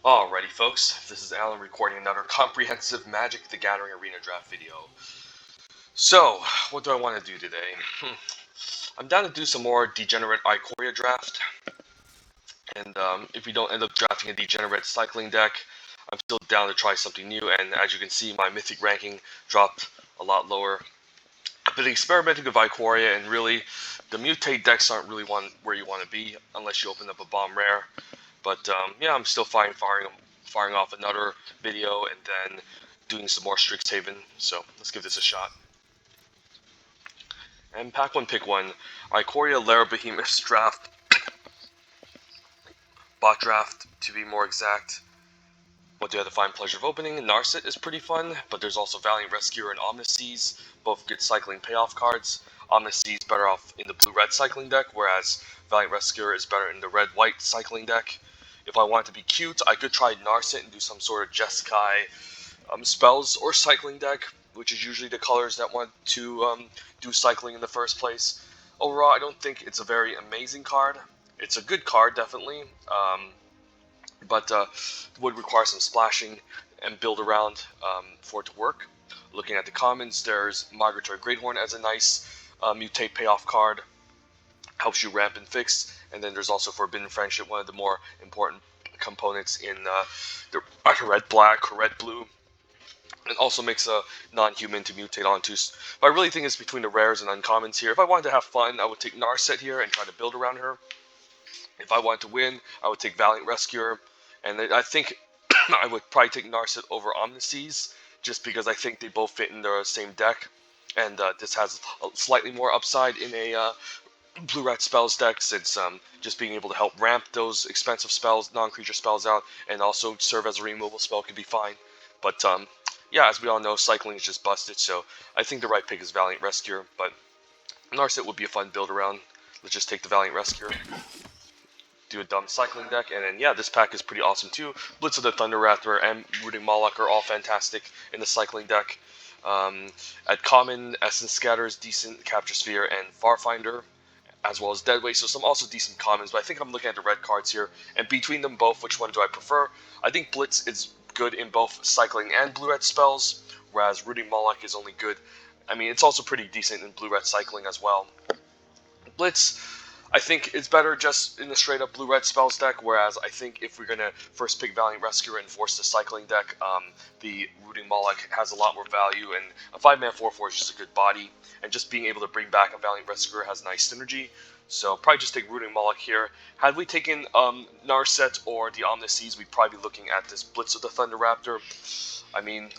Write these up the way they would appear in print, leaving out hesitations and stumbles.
Alrighty folks, this is Alan recording another comprehensive Magic the Gathering Arena Draft video. So, what do I want to do today? I'm down to do some more Degenerate Ikoria draft, and if we don't end up drafting a Degenerate Cycling deck, I'm still down to try something new, and as you can see, my Mythic ranking dropped a lot lower. I've been experimenting with Ikoria, and really, the Mutate decks aren't really where you want to be, unless you open up a Bomb Rare. But yeah, I'm still firing off another video and then doing some more Strixhaven. So let's give this a shot. And pack one, pick one. Ikoria Lara Behemoths draft. Bot draft, to be more exact. What do I have to find pleasure of opening? Narset is pretty fun, but there's also Valiant Rescuer and Omniseas, both good cycling payoff cards. Omniseas better off in the blue-red cycling deck, whereas Valiant Rescuer is better in the red-white cycling deck. If I want to be cute, I could try Narset and do some sort of Jeskai spells or cycling deck, which is usually the colors that want to do cycling in the first place. Overall, I don't think it's a very amazing card. It's a good card, definitely, but would require some splashing and build around for it to work. Looking at the commons, there's Migratory Greathorn as a nice mutate payoff card. Helps you ramp and fix, and then there's also Forbidden Friendship, one of the more important components in the red-black or red-blue. It also makes a non-human to mutate onto. But I really think it's between the rares and uncommons here. If I wanted to have fun, I would take Narset here and try to build around her. If I wanted to win, I would take Valiant Rescuer, and I think I would probably take Narset over Omniseas, just because I think they both fit in the same deck, and this has a slightly more upside in a blue-red spells deck, since just being able to help ramp those expensive spells, non-creature spells out, and also serve as a removal spell could be fine. But yeah, as we all know, cycling is just busted, so I think the right pick is Valiant Rescuer, but Narset would be a fun build around. Let's just take the Valiant Rescuer, do a dumb cycling deck, and then yeah, this pack is pretty awesome too. Blitz of the Thunder Raptor and Rooting Moloch are all fantastic in the cycling deck. At common, Essence Scatter is decent, Capture Sphere and Farfinder, as well as Deadweight, so some also decent commons, but I think I'm looking at the red cards here, and between them both, which one do I prefer? I think Blitz is good in both cycling and blue-red spells, whereas Rooting Moloch is only good. I mean, it's also pretty decent in blue-red cycling as well. Blitz, I think it's better just in the straight-up blue-red spells deck, whereas I think if we're going to first pick Valiant Rescuer and force the cycling deck, the Rooting Moloch has a lot more value, and a 5-man 4/4 is just a good body, and just being able to bring back a Valiant Rescuer has nice synergy, so probably just take Rooting Moloch here. Had we taken Narset or the Omniseas, we'd probably be looking at this Blitz of the Thunder Raptor. I mean,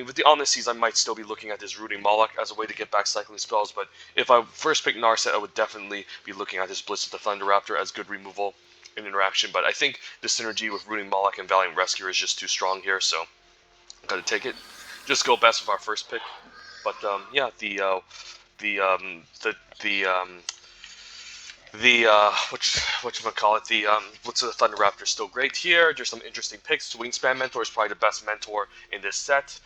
with the Omniseas, I might still be looking at this Rooting Moloch as a way to get back cycling spells, but if I first pick Narset, I would definitely be looking at this Blitz of the Thunder Raptor as good removal and interaction, but I think the synergy with Rooting Moloch and Valiant Rescuer is just too strong here, so I'm going to take it. Just go best with our first pick, but yeah, whatchamacallit, the Blitz of the Thunder Raptor is still great here. There's some interesting picks. Wingspan Mentor is probably the best mentor in this set.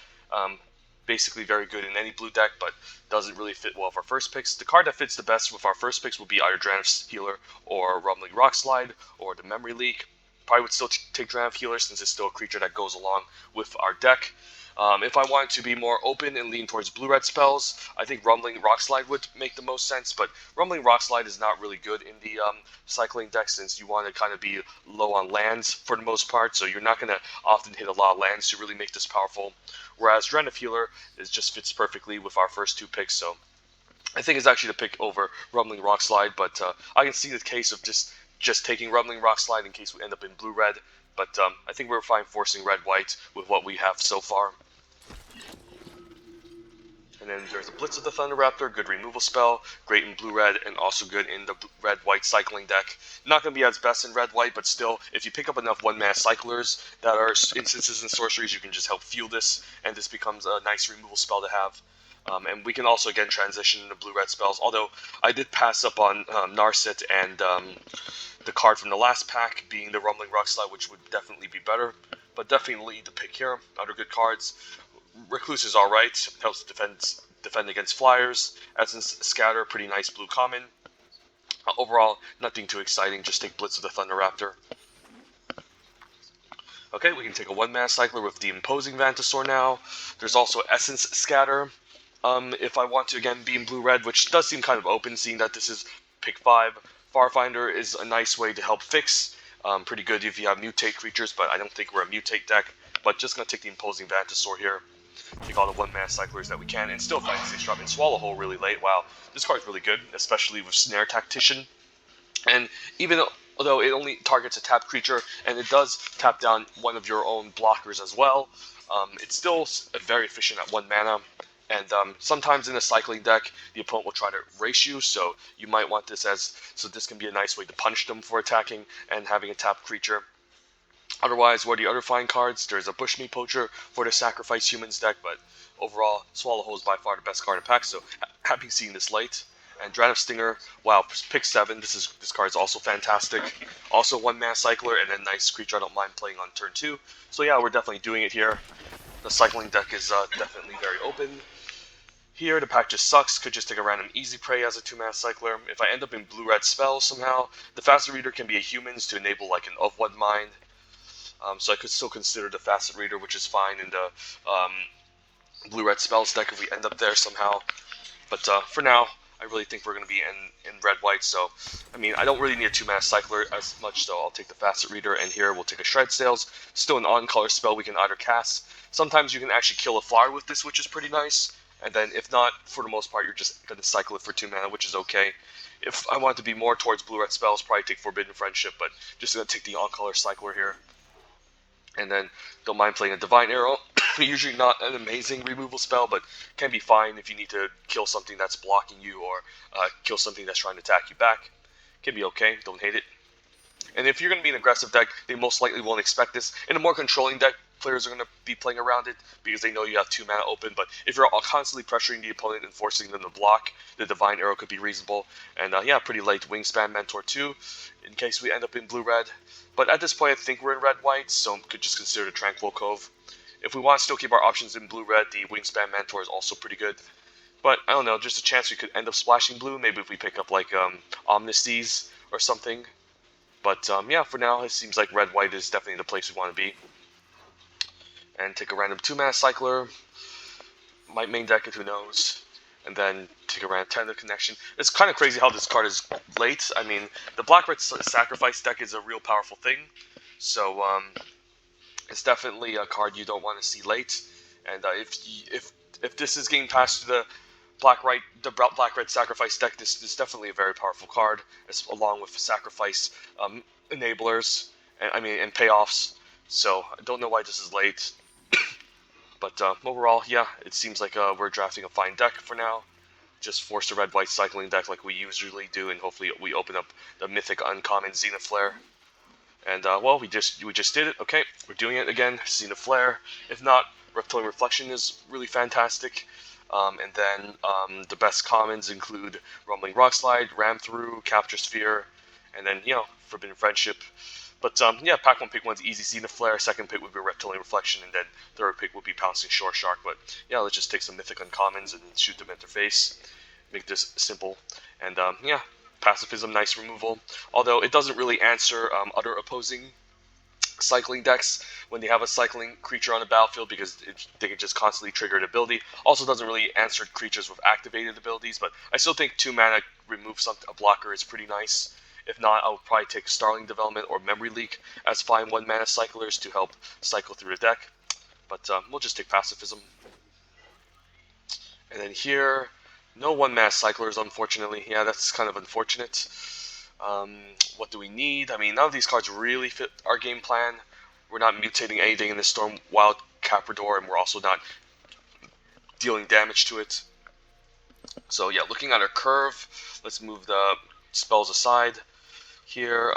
Basically very good in any blue deck, but doesn't really fit well with our first picks. The card that fits the best with our first picks will be either Drannith Healer or Rumbling Rockslide or the Memory Leak. Probably would still take Drannith Healer since it's still a creature that goes along with our deck. If I wanted to be more open and lean towards blue-red spells, I think Rumbling Rockslide would make the most sense, but Rumbling Rockslide is not really good in the cycling deck, since you want to kind of be low on lands for the most part, so you're not going to often hit a lot of lands to really make this powerful, whereas Drannith Healer just fits perfectly with our first two picks, so I think it's actually the pick over Rumbling Rockslide, but I can see the case of just taking Rumbling Rockslide in case we end up in blue-red, but I think we're fine forcing red-white with what we have so far. And then there's a Blitz of the Thunder Raptor, good removal spell, great in blue-red, and also good in the red-white cycling deck. Not going to be as best in red-white, but still, if you pick up enough one-mana cyclers that are instances and sorceries, you can just help fuel this, and this becomes a nice removal spell to have. And we can also, again, transition into blue-red spells, although I did pass up on Narset and the card from the last pack being the Rumbling Rockslide, which would definitely be better, but definitely the pick here. Other good cards. Recluse is alright, helps defend against flyers. Essence Scatter, pretty nice blue common. Overall, nothing too exciting, just take Blitz of the Thunder Raptor. Okay, we can take a 1-mana cycler with the Imposing Vantasaur now. There's also Essence Scatter. If I want to again be in blue-red, which does seem kind of open, seeing that this is pick 5. Farfinder is a nice way to help fix. Pretty good if you have mutate creatures, but I don't think we're a mutate deck. But just gonna take the Imposing Vantasaur here. Take all the 1-mana cyclers that we can, and still find 6-drop and Swallowhole really late. Wow, this card's really good, especially with Snare Tactician. And even though it only targets a tapped creature, and it does tap down one of your own blockers as well, it's still very efficient at 1 mana. And sometimes in a cycling deck, the opponent will try to race you, so you might want this this can be a nice way to punish them for attacking and having a tapped creature. Otherwise, what are the other fine cards? There's a Bushmeat Poacher for the Sacrifice Humans deck, but overall, Swallowhole is by far the best card in pack, so happy seeing this late. And Dragon Stinger, wow, pick 7. This card is also fantastic. Also 1-mana cycler, and a nice creature I don't mind playing on turn 2. So yeah, we're definitely doing it here. The cycling deck is definitely very open. Here, the pack just sucks. Could just take a random Easy Prey as a 2-mana cycler. If I end up in blue-red spells somehow, the Facet Reader can be a humans to enable like an of one mind. So I could still consider the Facet Reader, which is fine in the blue-red spells deck if we end up there somehow. But for now, I really think we're going to be in red-white, so, I mean, I don't really need a 2-mana cycler as much, so I'll take the Facet Reader, and here we'll take a Shred Sails. Still an on-color spell we can either cast. Sometimes you can actually kill a flyer with this, which is pretty nice, and then if not, for the most part, you're just going to cycle it for 2 mana, which is okay. If I want to be more towards blue-red spells, probably take Forbidden Friendship, but just going to take the on-color cycler here. And then don't mind playing a Divine Arrow. Usually not an amazing removal spell, but can be fine if you need to kill something that's blocking you or kill something that's trying to attack you back. Can be okay, don't hate it. And if you're going to be an aggressive deck, they most likely won't expect this. In a more controlling deck, players are going to be playing around it because they know you have 2 mana open. But if you're constantly pressuring the opponent and forcing them to block, the Divine Arrow could be reasonable. And yeah, pretty late Wingspan Mentor 2 in case we end up in blue-red. But at this point, I think we're in red-white, so could just consider the Tranquil Cove. If we want to still keep our options in blue-red, the Wingspan Mentor is also pretty good. But, I don't know, just a chance we could end up splashing blue, maybe if we pick up, like, Omniseas or something. But, yeah, for now, it seems like red-white is definitely the place we want to be. And take a random 2-mana cycler. Might main deck it, who knows. And then take a random Tender Connection. It's kind of crazy how this card is late. I mean, the Black-Red Sacrifice deck is a real powerful thing. So, it's definitely a card you don't want to see late. And if this is getting past the Black-Red Sacrifice deck, this is definitely a very powerful card, along with Sacrifice enablers and payoffs. So I don't know why this is late. But overall, yeah, it seems like we're drafting a fine deck for now. Just force a red-white cycling deck like we usually do, and hopefully we open up the mythic uncommon Zenith Flare. And well, we just did it. Okay, we're doing it again. Zenith Flare. If not, Reptilian Reflection is really fantastic. And then the best commons include Rumbling Rockslide, Ram Through, Capture Sphere, and then Forbidden Friendship. But yeah, pack 1 pick 1's easy Zenith Flare. Second pick would be Reptilian Reflection, and then third pick would be Pouncing Shore Shark. But yeah, let's just take some mythic uncommons and shoot them at their face. Make this simple. And yeah, Pacifism, nice removal. Although it doesn't really answer other opposing cycling decks when they have a cycling creature on the battlefield, because they can just constantly trigger an ability. Also doesn't really answer creatures with activated abilities, but I still think 2 mana remove a blocker is pretty nice. If not, I would probably take Starling Development or Memory Leak as fine 1 mana cyclers to help cycle through the deck. But we'll just take Pacifism. And then here, no 1 mana cyclers, unfortunately. Yeah, that's kind of unfortunate. What do we need? I mean, none of these cards really fit our game plan. We're not mutating anything in the Storm Wild Caprador, and we're also not dealing damage to it. So yeah, looking at our curve, let's move the spells aside. Here,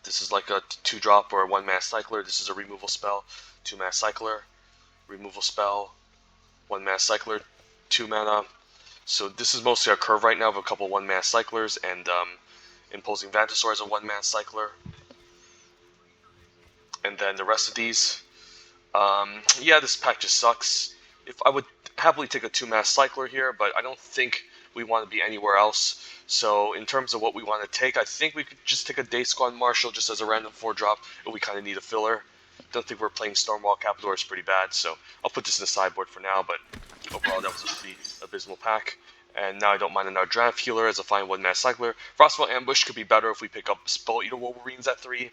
this is like a 2-drop or a 1 mana cycler. This is a removal spell, 2 mana cycler, removal spell, 1 mana cycler, 2 mana. So this is mostly our curve right now of a couple 1 mana cyclers, and Imposing Vantasaur is a 1 mana cycler. And then the rest of these, yeah, this pack just sucks. If I would happily take a 2 mana cycler here, but I don't think we want to be anywhere else. So in terms of what we want to take, I think we could just take a Day Squad Marshal just as a random 4-drop if we kind of need a filler. Don't think we're playing Stormwall Capador is pretty bad, so I'll put this in the sideboard for now, but overall that was a pretty abysmal pack. And now I don't mind another Draft Healer as a fine 1-mana cycler. Frostbolt Ambush could be better if we pick up Spell Eater Wolverines at 3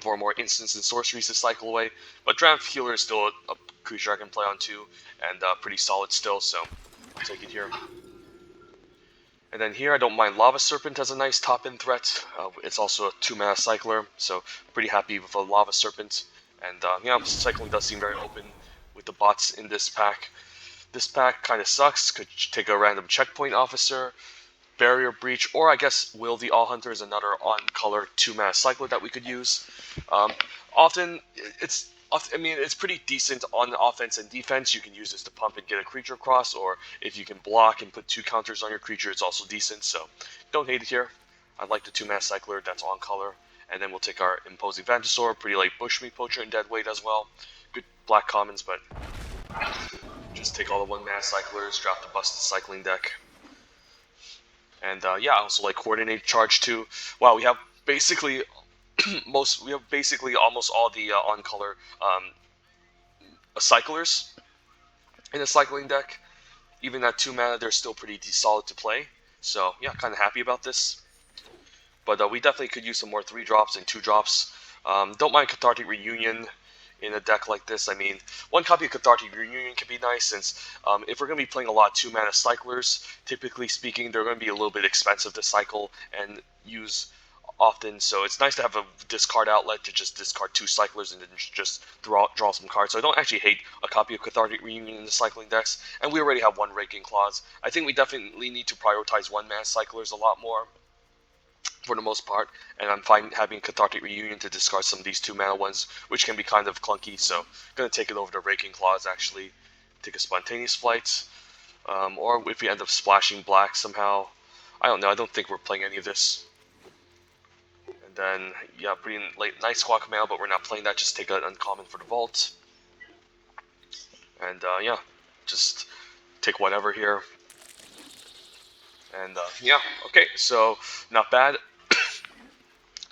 for more instants and sorceries to cycle away. But Draft Healer is still a creature I can play on too, and pretty solid still, so I'll take it here. And then here I don't mind Lava Serpent as a nice top-end threat. It's also a 2-mana cycler, so pretty happy with a Lava Serpent. And yeah, cycling does seem very open with the bots in this pack. This pack kind of sucks. Could take a random checkpoint officer, Barrier Breach, or I guess Will the All Hunter is another on-color 2-mana cycler that we could use. Often, it's pretty decent on offense and defense. You can use this to pump and get a creature across, or if you can block and put 2 counters on your creature, it's also decent, so don't hate it here. I like the 2-mana cycler that's on color. And then we'll take our Imposing Vantasaur, pretty late Bushmeat Poacher and Deadweight as well. Good black commons, but just take all the 1-mana cyclers, drop the busted cycling deck. And yeah, I also like Coordinate Charge too. Wow, we have basically almost all the on-color cyclers in the cycling deck. Even at 2 mana, they're still pretty solid to play. So yeah, kind of happy about this. But we definitely could use some more 3-drops and 2-drops. Don't mind Cathartic Reunion in a deck like this. I mean, 1 copy of Cathartic Reunion can be nice, since if we're going to be playing a lot of 2-mana cyclers, typically speaking, they're going to be a little bit expensive to cycle and use often, so it's nice to have a discard outlet to just discard 2 cyclers and then just draw some cards. So I don't actually hate a copy of Cathartic Reunion in the cycling decks, and we already have 1 Raking Claws. I think we definitely need to prioritize 1-mana cyclers a lot more, for the most part, and I'm fine having Cathartic Reunion to discard some of these 2-mana ones, which can be kind of clunky, so I'm going to take it over to Raking Claws, actually. Take a Spontaneous Flight, or if we end up splashing black somehow. I don't know, I don't think we're playing any of this. And then, yeah, pretty late Night Squawk Mail, but we're not playing that, just take an uncommon for the vault. And yeah, just take whatever here. And yeah, okay, so not bad.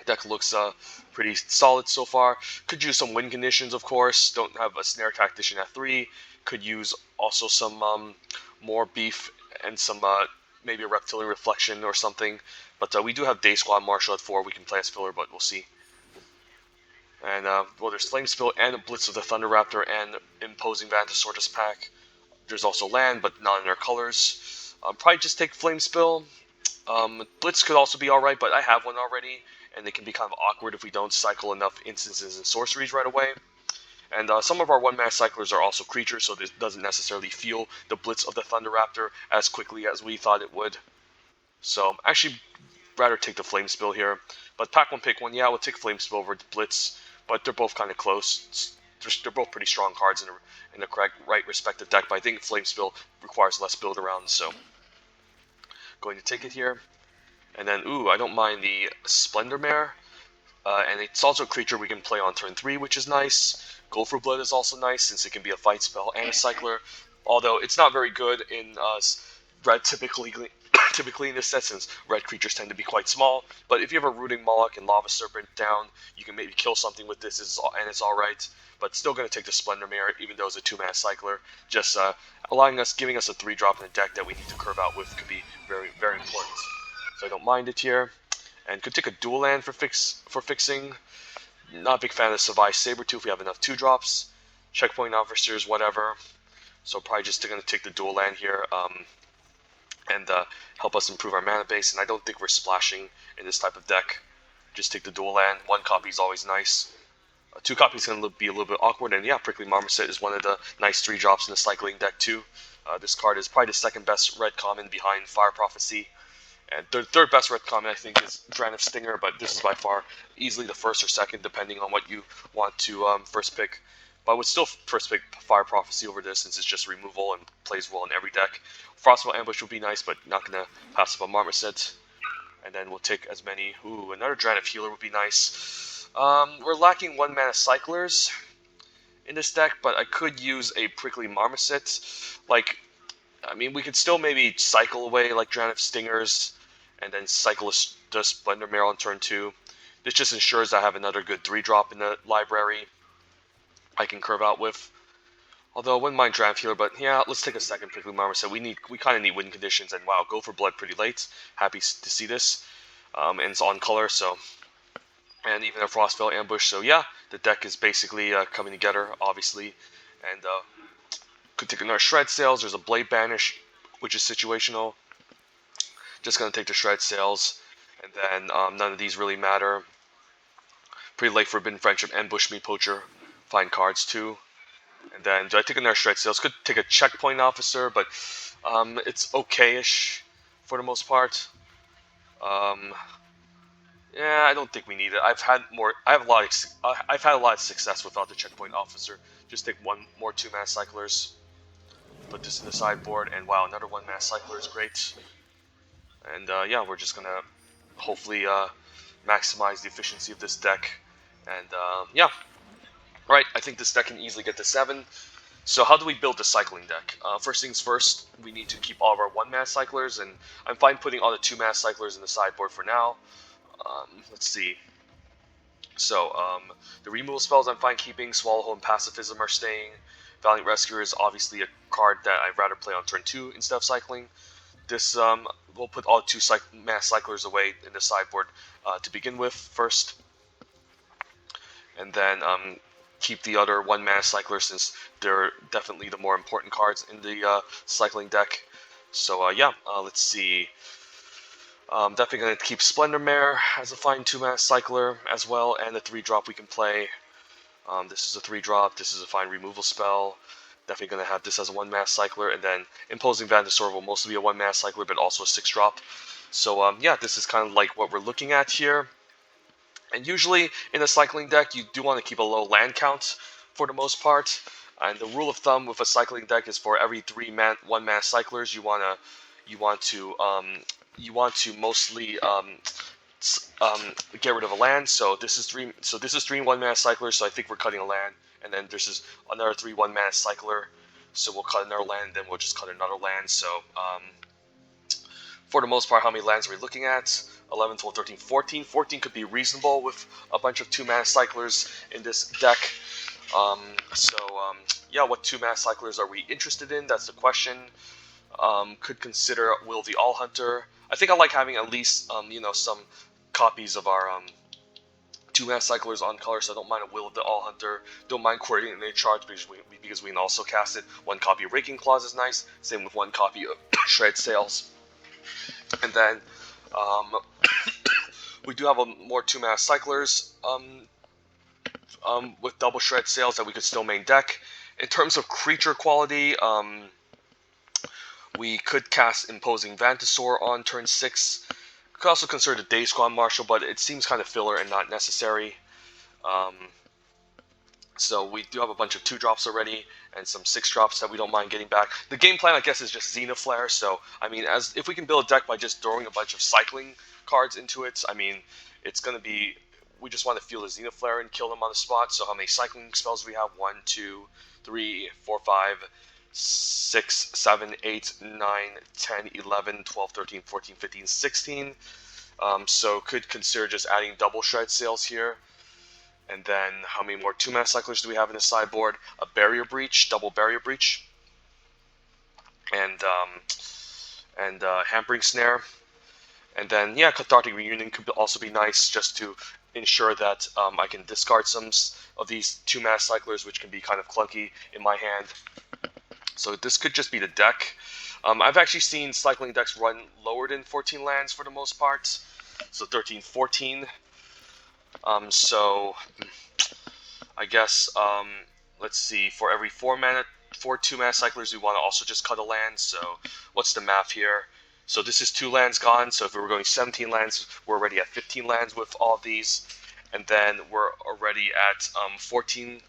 Deck looks pretty solid so far. Could use some win conditions, of course. Don't have a Snare Tactician at 3. Could use also some more beef and some maybe a Reptilian Reflection or something. But we do have Day Squad Marshal at 4. We can play as filler, but we'll see. And well, there's Flame Spill and a Blitz of the Thunder Raptor and Imposing Vantasaur this pack. There's also land, but not in their colors. Probably just take Flame Spill. Blitz could also be alright, but I have one already, and it can be kind of awkward if we don't cycle enough instances and sorceries right away. And some of our 1-mana cyclers are also creatures, so this doesn't necessarily feel the Blitz of the Thunder Raptor as quickly as we thought it would. So actually rather take the Flame Spill here. But pack 1, pick 1, yeah, we'll take Flame Spill over the Blitz, but they're both kind of close. They're both pretty strong cards in the correct, right respective deck, but I think Flame Spill requires less build around, so going to take it here. And then, ooh, I don't mind the Splendor Mare. And it's also a creature we can play on turn 3, which is nice. Gopher Blood is also nice, since it can be a fight spell and a cycler. Although it's not very good in red typically in this set, since red creatures tend to be quite small. But if you have a Rooting Moloch and Lava Serpent down, you can maybe kill something with this, and it's alright. But still going to take the Splendor Mare, even though it's a 2-mana cycler. Just giving us a 3-drop in a deck that we need to curve out with could be very, very important. So I don't mind it here. And could take a dual land for fixing. Not a big fan of Savai Sabertooth. We have enough 2-drops. Checkpoint Officers, whatever. So probably just going to take the dual land here and help us improve our mana base. And I don't think we're splashing in this type of deck. Just take the dual land. 1 copy is always nice. 2 copies is going to be a little bit awkward. And yeah, Prickly Marmoset is one of the nice 3-drops in the cycling deck too. This card is probably the 2nd best red common behind Fire Prophecy. And the 3rd best red common, I think, is Drannith Stinger, but this is by far easily the 1st or 2nd, depending on what you want to first pick. But I would still first pick Fire Prophecy over this, since it's just removal and plays well in every deck. Frostbolt Ambush would be nice, but not going to pass up a Marmoset. And then we'll take as many... Ooh, another Drannith Healer would be nice. We're lacking 1-mana cyclers in this deck, but I could use a Prickly Marmoset. I mean, we could still maybe cycle away like Drannith Stingers, and then cycle the Splendor Mare on turn 2. This just ensures I have another good 3-drop in the library. I can curve out with. Although I wouldn't mind Draft Healer, but yeah, let's take a second pick. Mama said we kind of need win conditions, and wow, go for blood pretty late. Happy to see this, and it's on color, so and even a Frostveil ambush. So yeah, the deck is basically coming together, obviously, and could take another Shred Sails. There's a Blade Banish, which is situational. Just gonna take the Shred Sails, and then none of these really matter. Pretty late Forbidden Friendship and Bushmeat Poacher. Fine cards too. And then do I take another Shred Sails? Could take a Checkpoint Officer, but it's okay-ish for the most part. Yeah, I don't think we need it. I've had a lot of success without the Checkpoint Officer. Just take one more 2-mana cyclers. Put this in the sideboard, and wow, another 1-mana cycler is great. And yeah, we're just gonna hopefully maximize the efficiency of this deck. And yeah, right. I think this deck can easily get to 7. So how do we build the cycling deck? First things first, we need to keep all of our 1-mana cyclers, and I'm fine putting all the 2-mana cyclers in the sideboard for now. Let's see. So the removal spells I'm fine keeping. Swallowhole and Pacifism are staying. Valiant Rescuer is obviously a card that I'd rather play on turn 2 instead of cycling. This we'll put all 2-mana cyclers away in the sideboard to begin with first, and then keep the other 1-mana cyclers since they're definitely the more important cards in the cycling deck. So yeah, let's see. Definitely going to keep Splendor Mare as a fine 2-mana cycler as well, and a 3-drop we can play. This is a 3-drop, this is a fine removal spell. Definitely going to have this as a 1-mana cycler, and then Imposing Vandasaur will mostly be a 1-mana cycler, but also a 6-drop. So yeah, this is kind of like what we're looking at here. And usually in a cycling deck, you do want to keep a low land count for the most part. And the rule of thumb with a cycling deck is for every 3 1-mana cyclers, you want to mostly get rid of a land. So this is 3 1-mana cyclers. So I think we're cutting a land, and then there's another 3 1-mana cycler. So we'll cut another land, then we'll just cut another land. So for the most part, how many lands are we looking at? 11, 12, 13, 14. 14 could be reasonable with a bunch of 2-mana cyclers in this deck. Yeah, what 2-mana cyclers are we interested in? That's the question. Could consider Will the All Hunter. I think I like having at least some copies of our 2-mana cyclers on color, so I don't mind a Will of the All Hunter. Don't mind coordinating the charge because we can also cast it. 1 copy of Raking Claws is nice. Same with 1 copy of Shred Sails. And then we do have more 2-mana cyclers with double Shred Sails that we could still main deck. In terms of creature quality, we could cast Imposing Vantasaur on turn 6. Could also consider the Day Squad Marshal, but it seems kind of filler and not necessary. So we do have a bunch of 2-drops already and some 6-drops that we don't mind getting back. The game plan, I guess, is just Xenoflare. So I mean, if we can build a deck by just throwing a bunch of cycling cards into it, I mean, it's gonna be. We just want to feel the Xenoflare and kill them on the spot. So how many cycling spells do we have? 1, 2, 3, 4, 5, 6, 7, 8, 9, 10, 11, 12, 13, 14, 15, 16. So could consider just adding double Shred Sails here. And then how many more 2-mana cyclers do we have in the sideboard? A Barrier Breach, double Barrier Breach, and Hampering Snare. And then yeah, Cathartic Reunion could also be nice just to ensure that I can discard some of these 2-mana cyclers, which can be kind of clunky in my hand. So this could just be the deck. I've actually seen cycling decks run lower than 14 lands for the most part. So 13, 14. So I guess let's see. For every 4 2-mana cyclers, we want to also just cut a land. So what's the math here? So this is 2 lands gone. So if we were going 17 lands, we're already at 15 lands with all of these, and then we're already at 14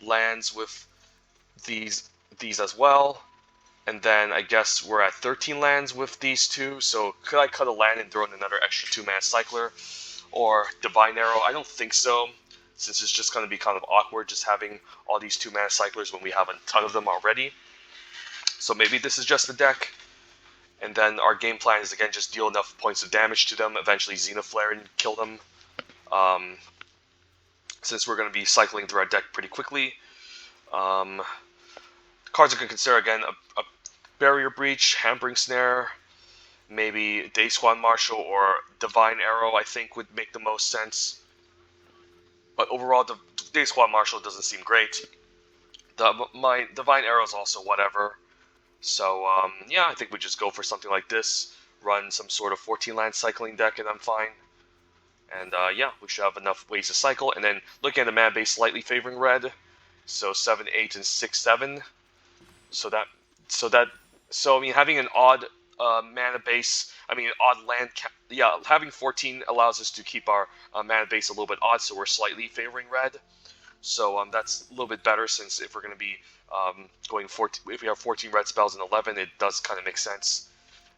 lands with these as well. And then I guess we're at 13 lands with these 2. So could I cut a land and throw in another extra 2-mana cycler? Or Divine Arrow? I don't think so, since it's just going to be kind of awkward just having all these 2-mana cyclers when we have a ton of them already. So maybe this is just the deck. And then our game plan is, again, just deal enough points of damage to them, eventually Xenoflare and kill them. Since we're going to be cycling through our deck pretty quickly. Cards I can consider again a Barrier Breach, Hampering Snare, maybe Day Squad Marshal or Divine Arrow. I think would make the most sense. But overall, the Day Squad Marshal doesn't seem great. My Divine Arrow is also whatever. So yeah, I think we just go for something like this. Run some sort of 14 land cycling deck, and I'm fine. And yeah, we should have enough ways to cycle. And then looking at the mana base, slightly favoring red. So 7, 8, and 6, 7. So I mean, having an odd mana base, I mean, odd land, yeah, having 14 allows us to keep our mana base a little bit odd, so we're slightly favoring red. So that's a little bit better, since if we're going to be going 14, if we have 14 red spells and 11, it does kind of make sense.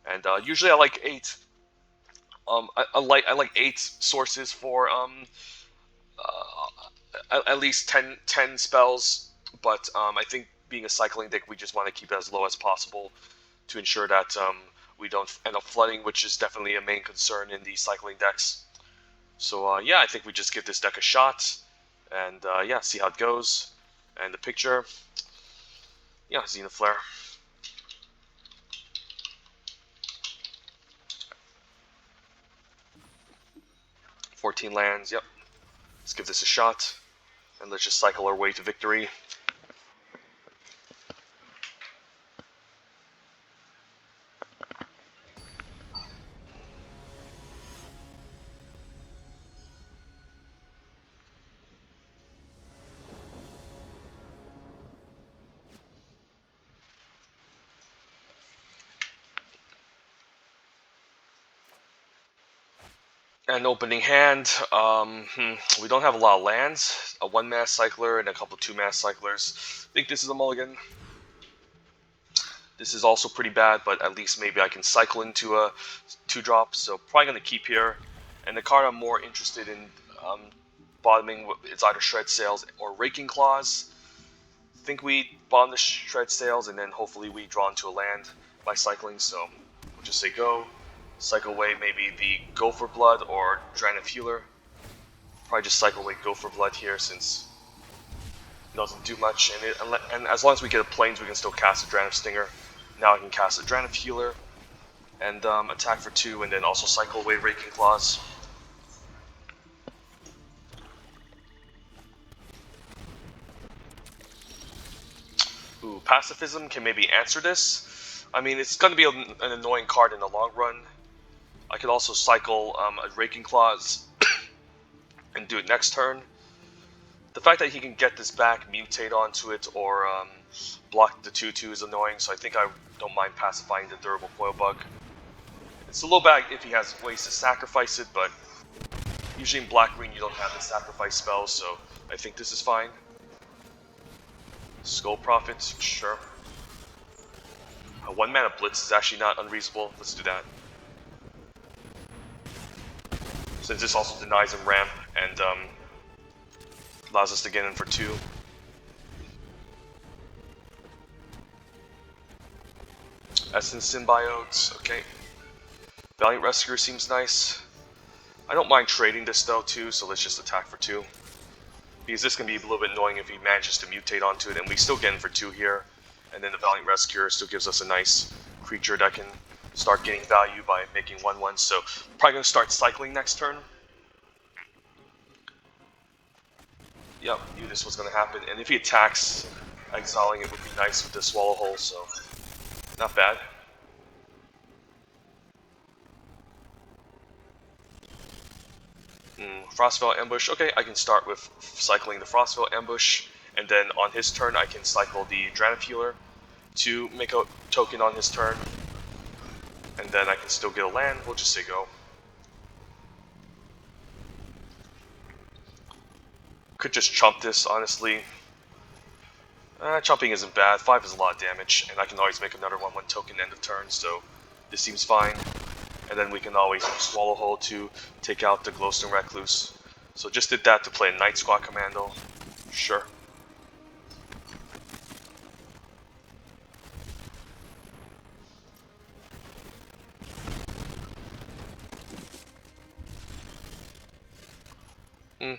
And usually I like 8. I like 8 sources for at least 10 spells, but I think being a cycling deck, we just want to keep it as low as possible to ensure that we don't end up flooding, which is definitely a main concern in these cycling decks. So yeah, I think we just give this deck a shot, and yeah, see how it goes. And the picture, yeah, Zenith Flare. "14 lands, yep. Let's give this a shot, and let's just cycle our way to victory. And opening hand, we don't have a lot of lands. A 1-mana cycler and a couple 2-mana cyclers. I think this is a mulligan. This is also pretty bad, but at least maybe I can cycle into a 2-drop, so probably going to keep here. And the card I'm more interested in bottoming is either Shred Sails or Raking Claws. I think we bottom the Shred Sails, and then hopefully we draw into a land by cycling, so we'll just say go. Cycle away maybe the Gopher Blood or Dragon of Healer. Probably just cycle away Gopher Blood here, since it doesn't do much. And as long as we get a Plains, we can still cast a Dragon of Stinger. Now I can cast a Dragon of Healer and attack for 2, and then also cycle away Raking Claws. Ooh, Pacifism can maybe answer this. I mean, it's going to be an annoying card in the long run. I could also cycle a Raking Claws and do it next turn. The fact that he can get this back, mutate onto it, or block the 2/2 is annoying, so I think I don't mind pacifying the Durable Coil Bug. It's a little bad if he has ways to sacrifice it, but usually in black-green you don't have the sacrifice spells, so I think this is fine. Skull Prophet, sure. A 1-mana Blitz is actually not unreasonable. Let's do that. Since this also denies him ramp and allows us to get in for 2. Essence Symbiote, okay. Valiant Rescuer seems nice. I don't mind trading this though too, so let's just attack for 2. Because this can be a little bit annoying if he manages to mutate onto it, and we still get in for 2 here. And then the Valiant Rescuer still gives us a nice creature that can start getting value by making 1/1, so probably going to start cycling next turn. Yep, knew this was going to happen, and if he attacks, exiling it would be nice with the Swallow Hole, so not bad. Frostveil Ambush, okay, I can start with cycling the Frostveil Ambush, and then on his turn I can cycle the Dragon of Healer to make a token on his turn. And then I can still get a land, we'll just say go. Could just chump this, honestly. Chumping isn't bad, 5 is a lot of damage, and I can always make another 1/1 token end of turn, so this seems fine. And then we can always Swallow Hole to take out the Glowstone Recluse. So just did that to play a Night Squad Commando. Sure.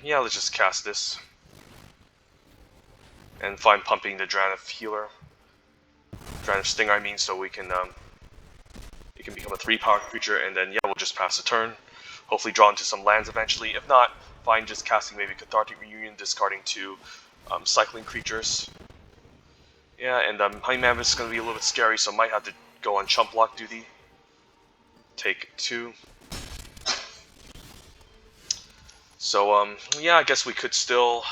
Yeah, let's just cast this. And fine pumping the Dranav Healer. Dranav Stinger, I mean, so we can it can become a 3-power creature, and then yeah, we'll just pass the turn. Hopefully draw into some lands eventually. If not, fine just casting maybe Cathartic Reunion, discarding 2 cycling creatures. Yeah, and Honey Mammoth is going to be a little bit scary, so I might have to go on chump block duty. Take 2. So, yeah, I guess we could still...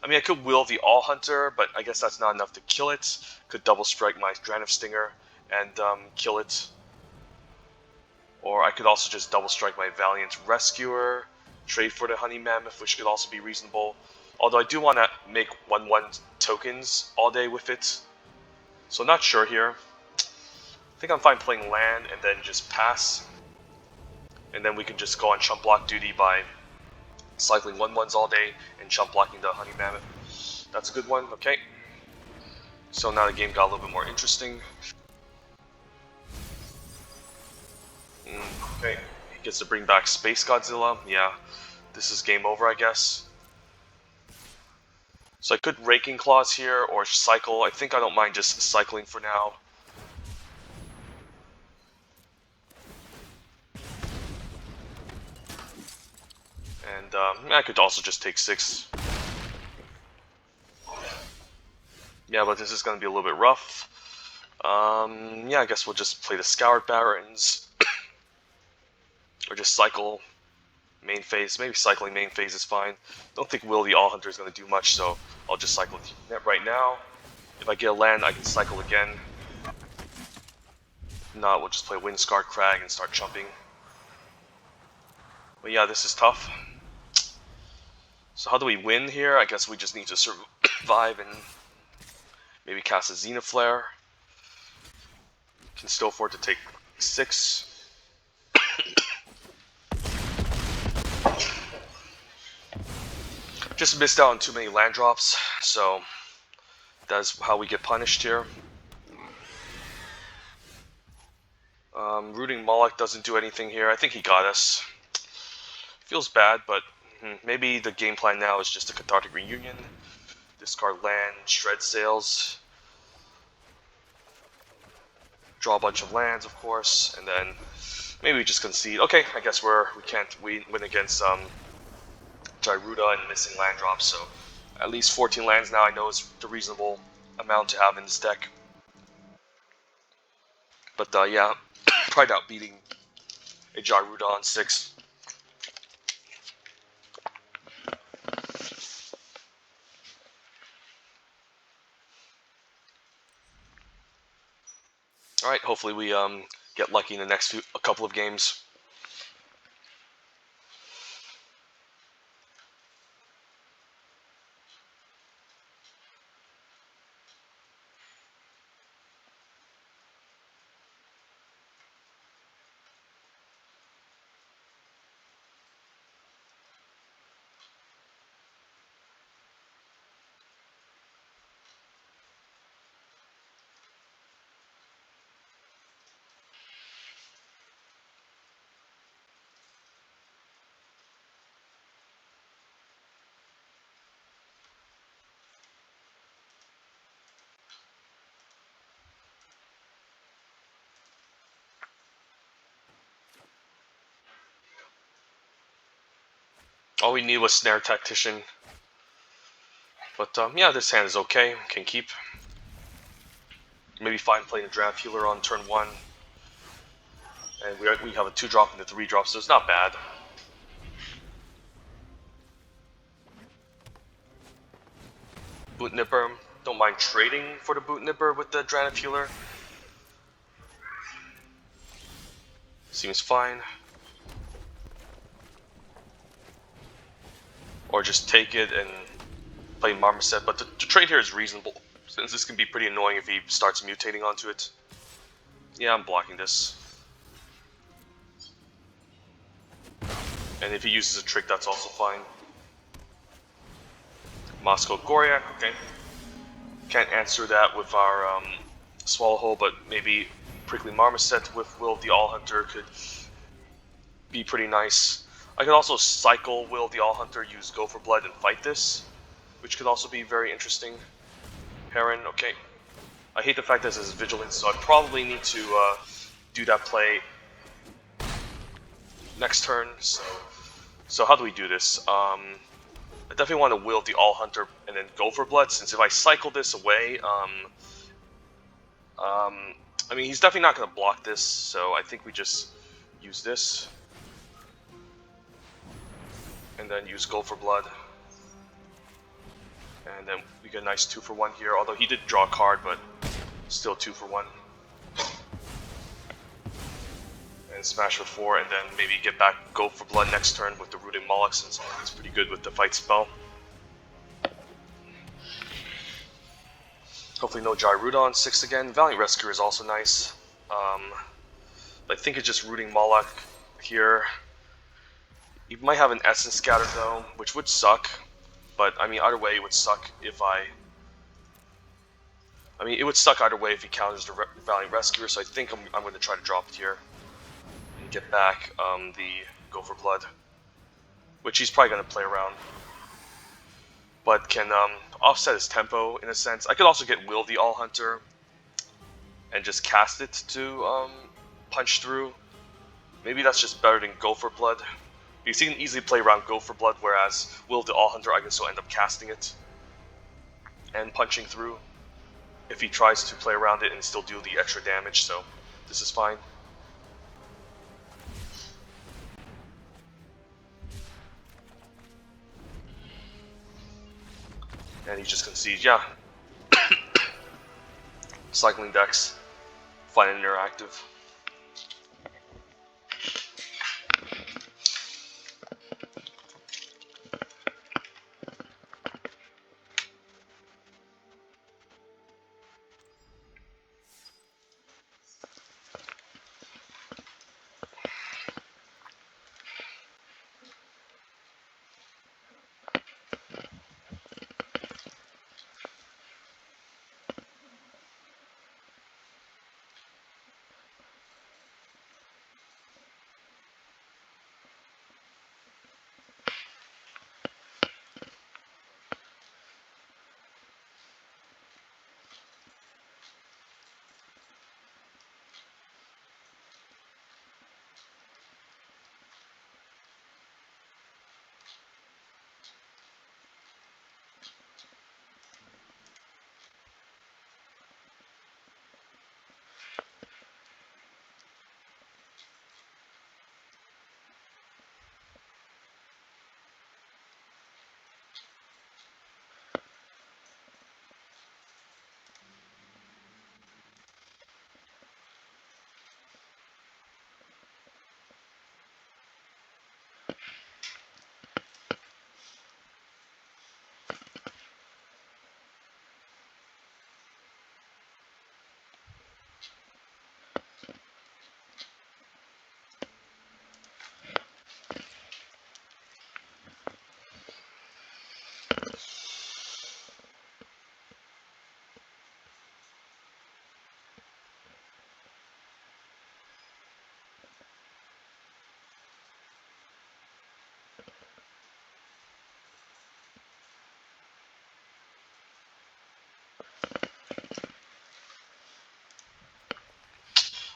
I mean, I could will the All Hunter, but I guess that's not enough to kill it. Could double strike my Dranav Stinger and kill it. Or I could also just double strike my Valiant Rescuer, trade for the Honey Mammoth, which could also be reasonable. Although I do want to make 1/1 tokens all day with it. So not sure here. I think I'm fine playing land and then just pass. And then we can just go on chump block duty by cycling 1/1s all day and chump blocking the Honey Mammoth. That's a good one, okay. So now the game got a little bit more interesting. Okay, he gets to bring back Space Godzilla. Yeah, this is game over, I guess. So I could Raking Claws here or cycle. I think I don't mind just cycling for now. And I could also just take 6. Yeah, but this is going to be a little bit rough. Yeah, I guess we'll just play the Scoured Barrens. Or just cycle main phase. Maybe cycling main phase is fine. Don't think Will the All Hunter is going to do much, so I'll just cycle net right now. If I get a land, I can cycle again. If not, we'll just play Windscarred Crag and start chumping. But yeah, this is tough. So how do we win here? I guess we just need to survive and maybe cast a Xenoflare. Can still afford to take 6. Just missed out on too many land drops, so that's how we get punished here. Rooting Moloch doesn't do anything here. I think he got us. Feels bad, but maybe the game plan now is just a Cathartic Reunion. Discard land, shred sails. Draw a bunch of lands, of course, and then maybe we just concede. Okay, I guess we can't win against Gyruda and missing land drops, so at least 14 lands now I know is the reasonable amount to have in this deck. But yeah, probably not beating a Gyruda on 6. Alright, hopefully we get lucky in the next a couple of games. All we need was Snare Tactician. But yeah, this hand is okay. Can keep. Maybe fine playing a Draft Healer on turn 1. And we have a 2-drop and a 3-drop, so it's not bad. Boot Nipper. Don't mind trading for the Boot Nipper with the Draft Healer. Seems fine. Or just take it and play Marmoset, but the trade here is reasonable, since this can be pretty annoying if he starts mutating onto it. Yeah, I'm blocking this. And if he uses a trick, that's also fine. Moscow Goryak, okay. Can't answer that with our Swallowhole, but maybe Prickly Marmoset with Will the All Hunter could be pretty nice. I could also cycle Will the All Hunter, use Go for Blood, and fight this, which could also be very interesting. Heron, okay. I hate the fact that this is Vigilance, so I probably need to do that play next turn. So how do we do this? I definitely want to will the All Hunter and then go for Blood, since if I cycle this away, I mean, he's definitely not going to block this, so I think we just use this. And then use Go for Blood. And then we get a nice 2-for-1 here, although he did draw a card, but still 2-for-1. And smash for 4, and then maybe get back Go for Blood next turn with the Rooting Moloch, since it's pretty good with the fight spell. Hopefully no Gyruda on 6 again. Valiant Rescuer is also nice. I think it's just Rooting Moloch here. You might have an Essence Scatter though, which would suck. But I mean, either way, it would suck if it would suck either way if he counters the Valiant Rescuer. So I think I'm going to try to drop it here and get back the Go for Blood, which he's probably going to play around, but can offset his tempo in a sense. I could also get Will the All Hunter and just cast it to punch through. Maybe that's just better than Go for Blood, because he can easily play around Go for Blood, whereas Will the All Hunter, I can still end up casting it and punching through if he tries to play around it and still do the extra damage, so this is fine. And he just concedes, yeah. Cycling decks, fun and interactive.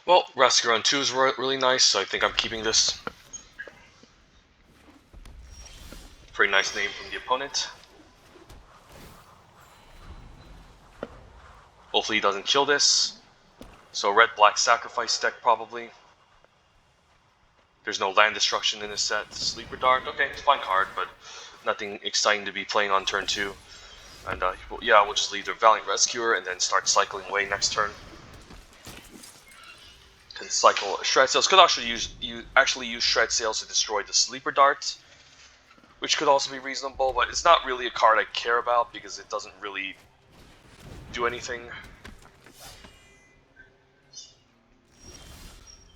Well, Rescue on 2 is really nice, so I think I'm keeping this. Pretty nice name from the opponent. Hopefully he doesn't kill this. So red-black sacrifice deck probably. There's no land destruction in this set. Sleeper Dart, okay, it's a fine card, but nothing exciting to be playing on turn 2. And yeah, we'll just leave the Valiant Rescuer and then start cycling away next turn. Can cycle Shred Sails. Could actually use Shred Sails to destroy the Sleeper Dart, which could also be reasonable, but it's not really a card I care about because it doesn't really do anything.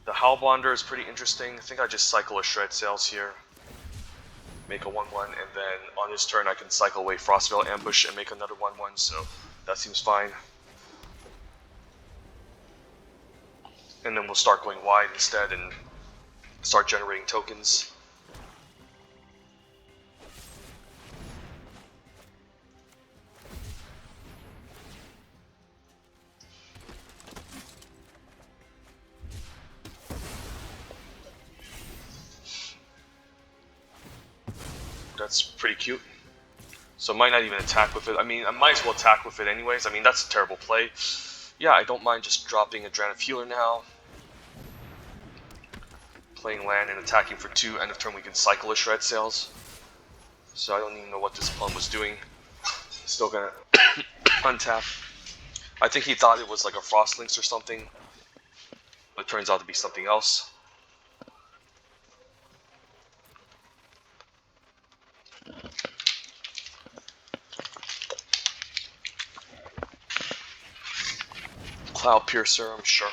The Howlbonder is pretty interesting. I think I just cycle a Shred Sails here, make a 1/1, and then on his turn I can cycle away Frostvale Ambush and make another 1/1, so that seems fine. And then we'll start going wide instead and start generating tokens. That's pretty cute. So I might not even attack with it. I mean, I might as well attack with it anyways. I mean, that's a terrible play. Yeah, I don't mind just dropping a Adrenaline Healer now. Playing land and attacking for 2. End of turn we can cycle a Shred Sails. So I don't even know what this pawn was doing. Still gonna untap. I think he thought it was like a Frostlinks or something. But it turns out to be something else. Cloud Piercer, I'm sure.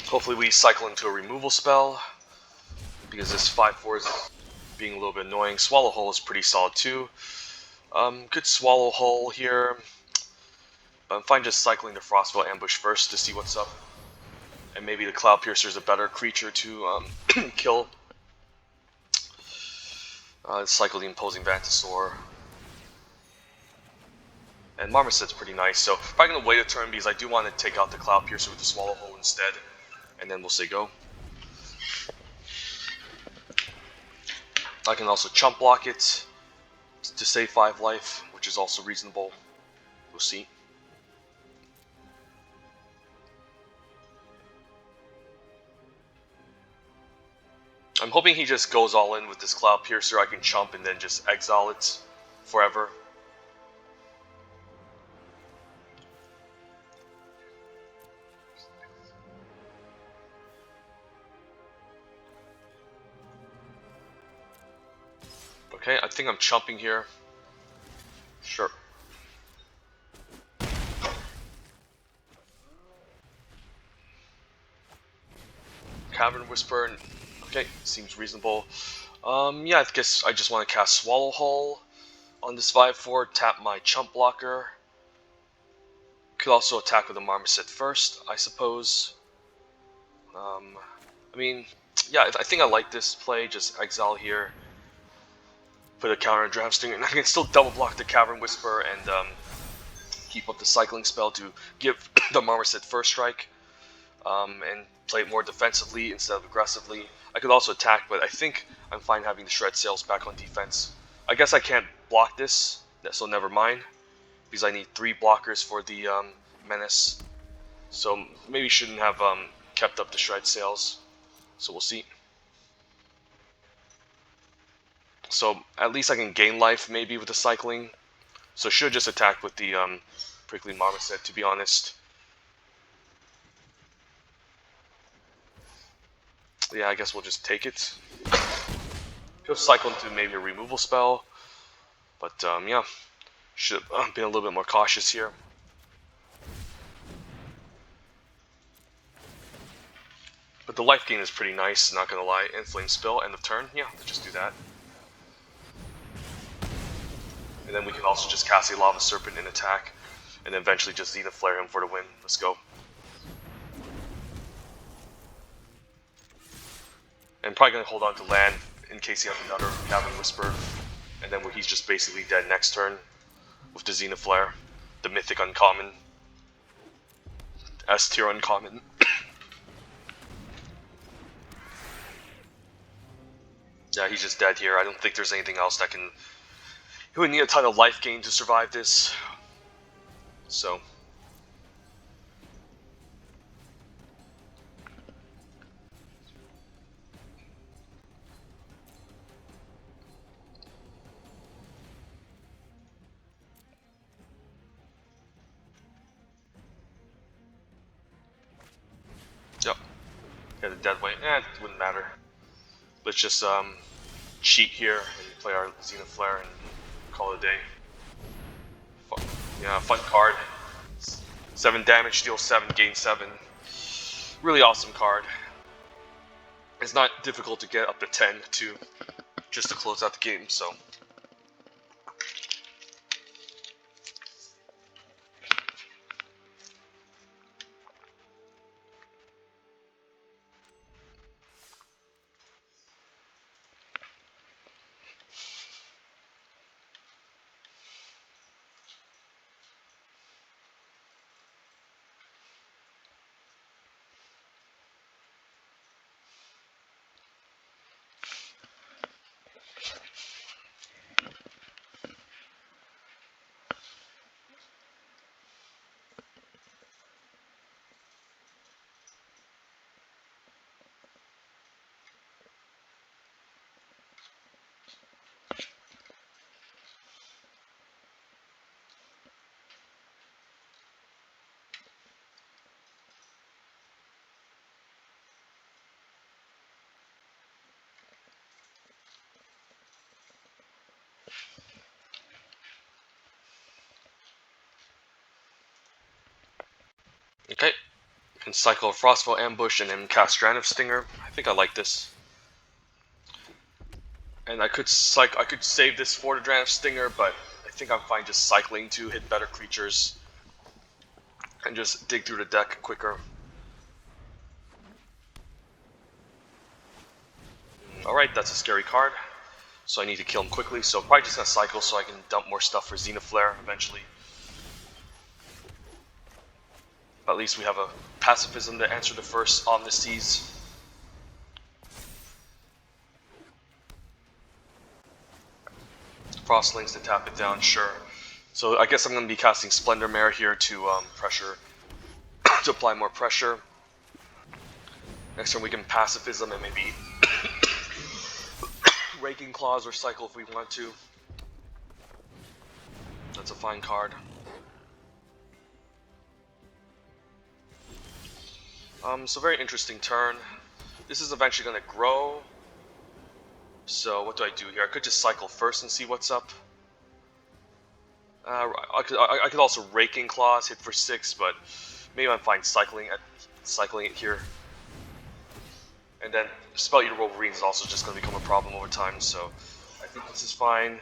Hopefully we cycle into a removal spell, because this 5/4 is being a little bit annoying. Swallow Hole is pretty solid too. Good Swallow Hole here. But I'm fine just cycling the Frostville Ambush first to see what's up. And maybe the Cloud Piercer is a better creature to kill. Cycle the Imposing Vantasaur. And Marmoset's pretty nice, so probably going to wait a turn because I do want to take out the Cloud Piercer with the Swallow Hole instead. And then we'll say go. I can also chump block it to save 5 life, which is also reasonable. We'll see. I'm hoping he just goes all in with this Cloud Piercer. I can chump and then just exile it forever. Okay, I think I'm chumping here. Sure. Cavern Whisper. Okay, seems reasonable. Yeah, I guess I just want to cast Swallow Hole on this 5/4, tap my chump blocker. Could also attack with a Marmoset first, I suppose. I mean, yeah, I think I like this play. Just exile here, put a counter on Draft Stinger, and I can still double block the Cavern Whisper and keep up the cycling spell to give the Marmoset first strike, and play it more defensively instead of aggressively. I could also attack, but I think I'm fine having the Shred Sails back on defense. I guess I can't block this, so never mind, because I need 3 blockers for the Menace. So maybe shouldn't have kept up the Shred Sails. So we'll see. So at least I can gain life maybe with the cycling. So should just attack with the Prickly Marmoset, to be honest. Yeah, I guess we'll just take it. Could cycle into maybe a removal spell. But yeah, should have been a little bit more cautious here. But the life gain is pretty nice, not gonna lie. Inflame Spill, end of turn. Yeah, let's just do that. And then we can also just cast a Lava Serpent and attack. And then eventually just Zenith Flare him for the win. Let's go. And probably gonna hold on to land in case he has another Cavern Whisper. And then he's just basically dead next turn with the Zenith Flare. The Mythic Uncommon. S tier Uncommon. Yeah, he's just dead here. I don't think there's anything else that can... He would need a ton of life gain to survive this. So... Yep. Yeah, the dead weight. It wouldn't matter. Let's just cheat here and play our Zenith Flare and call it a day. Yeah, fun card. 7 damage, deal 7, gain 7. Really awesome card. It's not difficult to get up to 10 too, just to close out the game, so. Can cycle a Frostbow Ambush and then cast Strand of Stinger. I think I like this. And I could save this for the Strand of Stinger, but I think I'm fine just cycling to hit better creatures and just dig through the deck quicker. Alright, that's a scary card. So I need to kill him quickly, so probably just gonna cycle so I can dump more stuff for Zenith Flare eventually. But at least we have a pacifism to answer the first Omniseas. Frostlings to tap it down, sure. So I guess I'm going to be casting Splendor Mare here to pressure, to apply more pressure. Next turn we can pacifism and maybe Raking Claws or cycle if we want to. That's a fine card. So very interesting turn. This is eventually going to grow. So what do I do here? I could just cycle first and see what's up. I could also Raking Claws, hit for 6, but maybe I'm fine cycling it here. And then Spell Eater Wolverine is also just going to become a problem over time, so I think this is fine.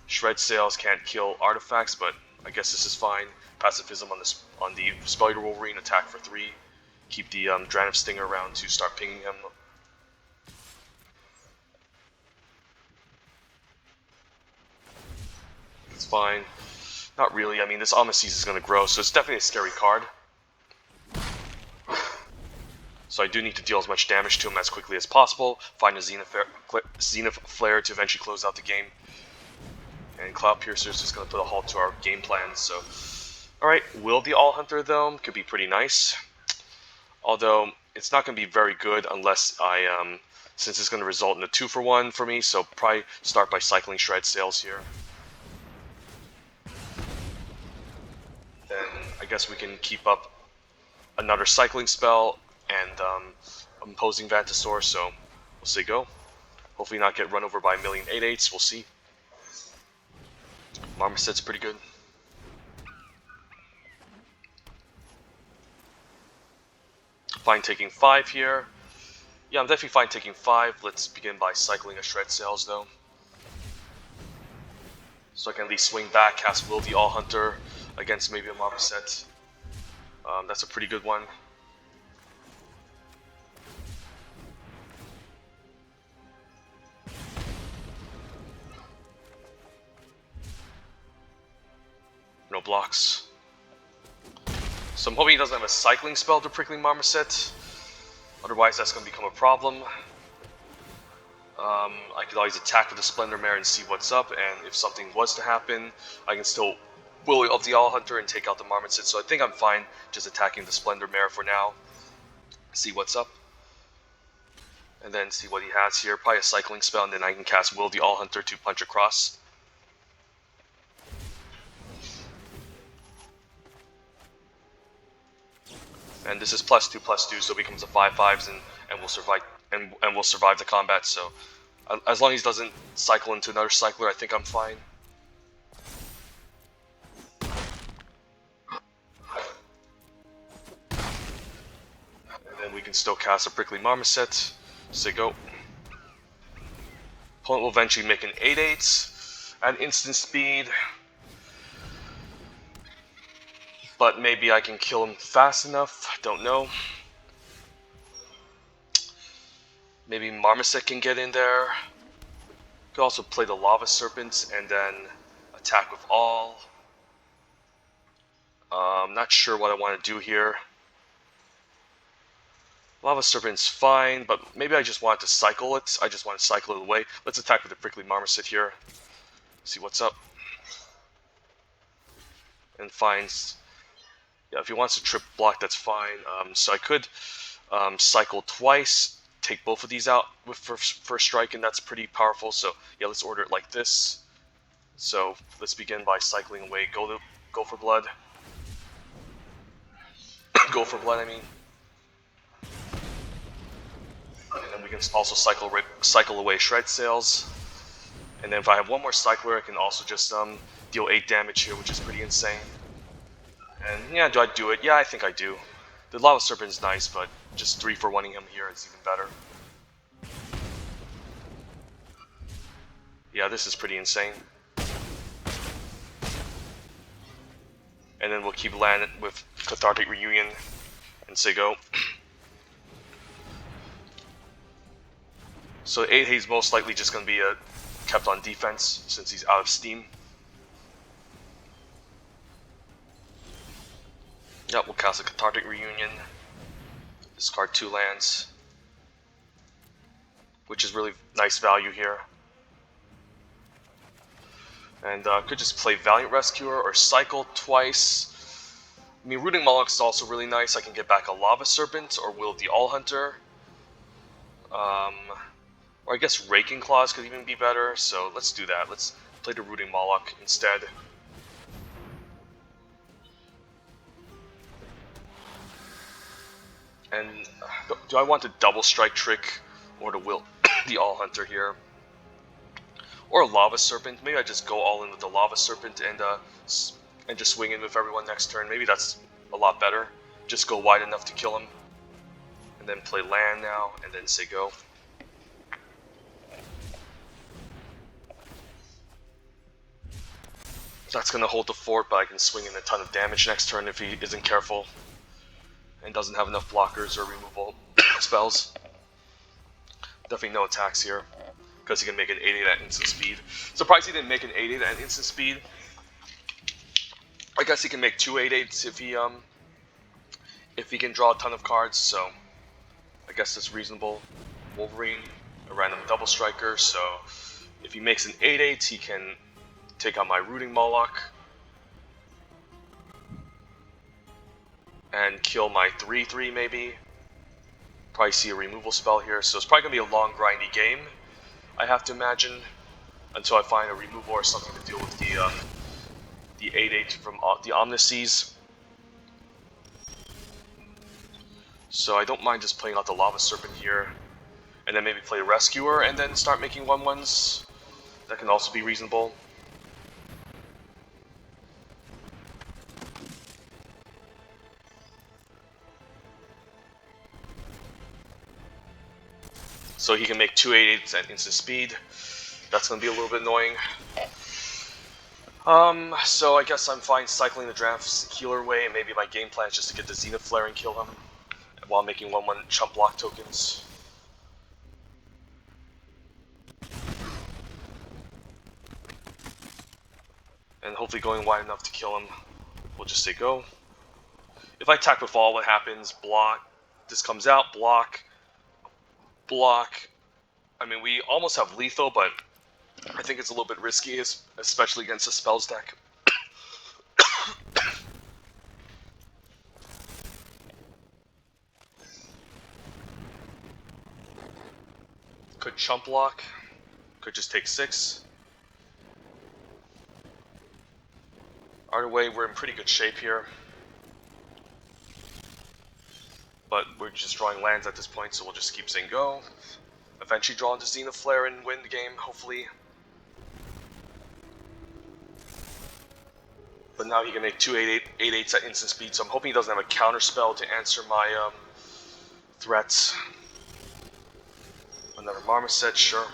Shred Sails can't kill artifacts, but I guess this is fine. Pacifism on the Spell Eater Wolverine, attack for 3. Keep the Strand of Stinger around to start pinging him. It's fine. Not really. I mean, this Omniseas is going to grow, so it's definitely a scary card. So I do need to deal as much damage to him as quickly as possible. Find a Zenith Flare to eventually close out the game. And Cloud Piercer is just going to put a halt to our game plan. So, alright, Will the All Hunter though could be pretty nice. Although it's not going to be very good unless I, since it's going to result in a 2-for-1 for me. So probably start by cycling Shred Sails here. Then I guess we can keep up another cycling spell and imposing Vantasaur, so we'll say go. Hopefully not get run over by a million 8/8s, we'll see. Marmoset's pretty good. Fine taking 5 here. Yeah, I'm definitely fine taking 5. Let's begin by cycling a Shred Sails though. So I can at least swing back, cast Will the All Hunter against maybe a Marmoset. That's a pretty good one. No blocks. So I'm hoping he doesn't have a cycling spell to Prickling Marmoset. Otherwise that's going to become a problem. I could always attack with the Splendor Mare and see what's up, and if something was to happen, I can still Will of the All Hunter and take out the Marmoset. So I think I'm fine just attacking the Splendor Mare for now. See what's up. And then see what he has here. Probably a cycling spell, and then I can cast Will the All Hunter to punch across. And this is +2/+2, so it becomes a 5/5s, and we'll survive and we'll survive the combat. So as long as he doesn't cycle into another cycler, I think I'm fine. And then we can still cast a Prickly Marmoset. Say go. Opponent will eventually make an 8/8 at instant speed. But maybe I can kill him fast enough, I don't know. Maybe Marmoset can get in there. Could also play the Lava Serpent and then attack with all. I'm not sure what I want to do here. Lava Serpent's fine, but maybe I just want to cycle it. I just want to cycle it away. Let's attack with the Prickly Marmoset here. See what's up. And finds... Yeah, if he wants to trip block, that's fine. So I could cycle twice, take both of these out with first strike, and that's pretty powerful. So yeah, let's order it like this. So let's begin by cycling away. Go for blood. Go for blood, I mean. And then we can also cycle away Shred Sails. And then if I have one more cycler, I can also just deal 8 damage here, which is pretty insane. And yeah, do I do it? Yeah, I think I do. The Lava Serpent is nice, but just 3 for 1ing him here is even better. Yeah, this is pretty insane. And then we'll keep landing with Cathartic Reunion and say go. So 8 he's most likely just going to be kept on defense since he's out of steam. Yep, we'll cast a Cathartic Reunion. Discard 2 lands, which is really nice value here. And could just play Valiant Rescuer or cycle twice. I mean, Rooting Moloch is also really nice. I can get back a Lava Serpent or Will of the All Hunter. Or I guess Raking Claws could even be better, so let's do that. Let's play the Rooting Moloch instead. And do I want to double strike trick or to Will the All Hunter here? Or a Lava Serpent. Maybe I just go all in with the Lava Serpent and just swing in with everyone next turn. Maybe that's a lot better. Just go wide enough to kill him. And then play land now, and then say go. That's going to hold the fort, but I can swing in a ton of damage next turn if he isn't careful. And doesn't have enough blockers or removal spells. Definitely no attacks here, because he can make an 8/8 at instant speed. Surprised he didn't make an 8/8 at instant speed. I guess he can make 2 8/8s if he can draw a ton of cards, so I guess that's reasonable. Wolverine, a random double striker, so if he makes an 8/8, he can take out my Rooting Moloch and kill my 3/3 maybe. Probably see a removal spell here, so it's probably going to be a long grindy game, I have to imagine, until I find a removal or something to deal with the 8/8 from the Omniseas. So I don't mind just playing out the Lava Serpent here, and then maybe play Rescuer and then start making 1/1s. That can also be reasonable. So he can make 2 8/8s at instant speed. That's going to be a little bit annoying. So I guess I'm fine cycling the draft healer way, and maybe my game plan is just to get the Zenith Flare and kill him while making 1/1 chump block tokens. And hopefully going wide enough to kill him. We'll just say go. If I attack with all, what happens? Block. This comes out, block. Block. I mean, we almost have lethal, but I think it's a little bit risky, especially against a spells deck. Could chump block. Could just take 6. Either way, we're in pretty good shape here. But we're just drawing lands at this point, so we'll just keep saying go. Eventually draw into Zenith Flare and win the game, hopefully. But now he can make 2 8/8s at instant speed, so I'm hoping he doesn't have a counter spell to answer my threats. Another Marmoset, sure.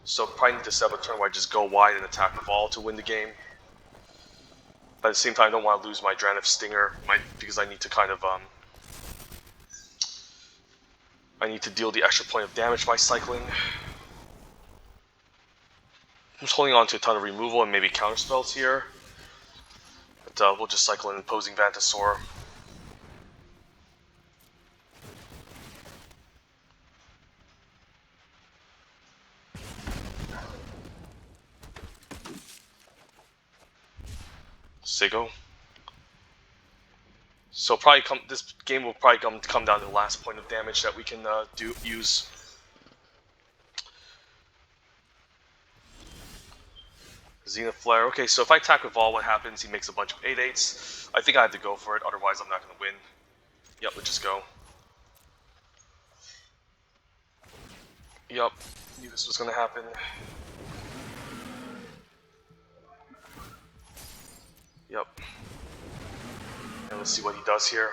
So probably need to set up a turn where I just go wide and attack with all to win the game. But at the same time, I don't want to lose my Drannith Stinger, because I need to kind of I need to deal the extra point of damage by cycling. I'm just holding on to a ton of removal and maybe counter spells here. But we'll just cycle in Imposing Vantasaur. Say go. So probably this game will probably come down to the last point of damage that we can use. Zenith Flare. Okay, so if I attack with all, what happens? He makes a bunch of 8/8s. I think I have to go for it, otherwise I'm not going to win. Yep, let's just go. Yep, knew this was going to happen. Yep. And let's see what he does here.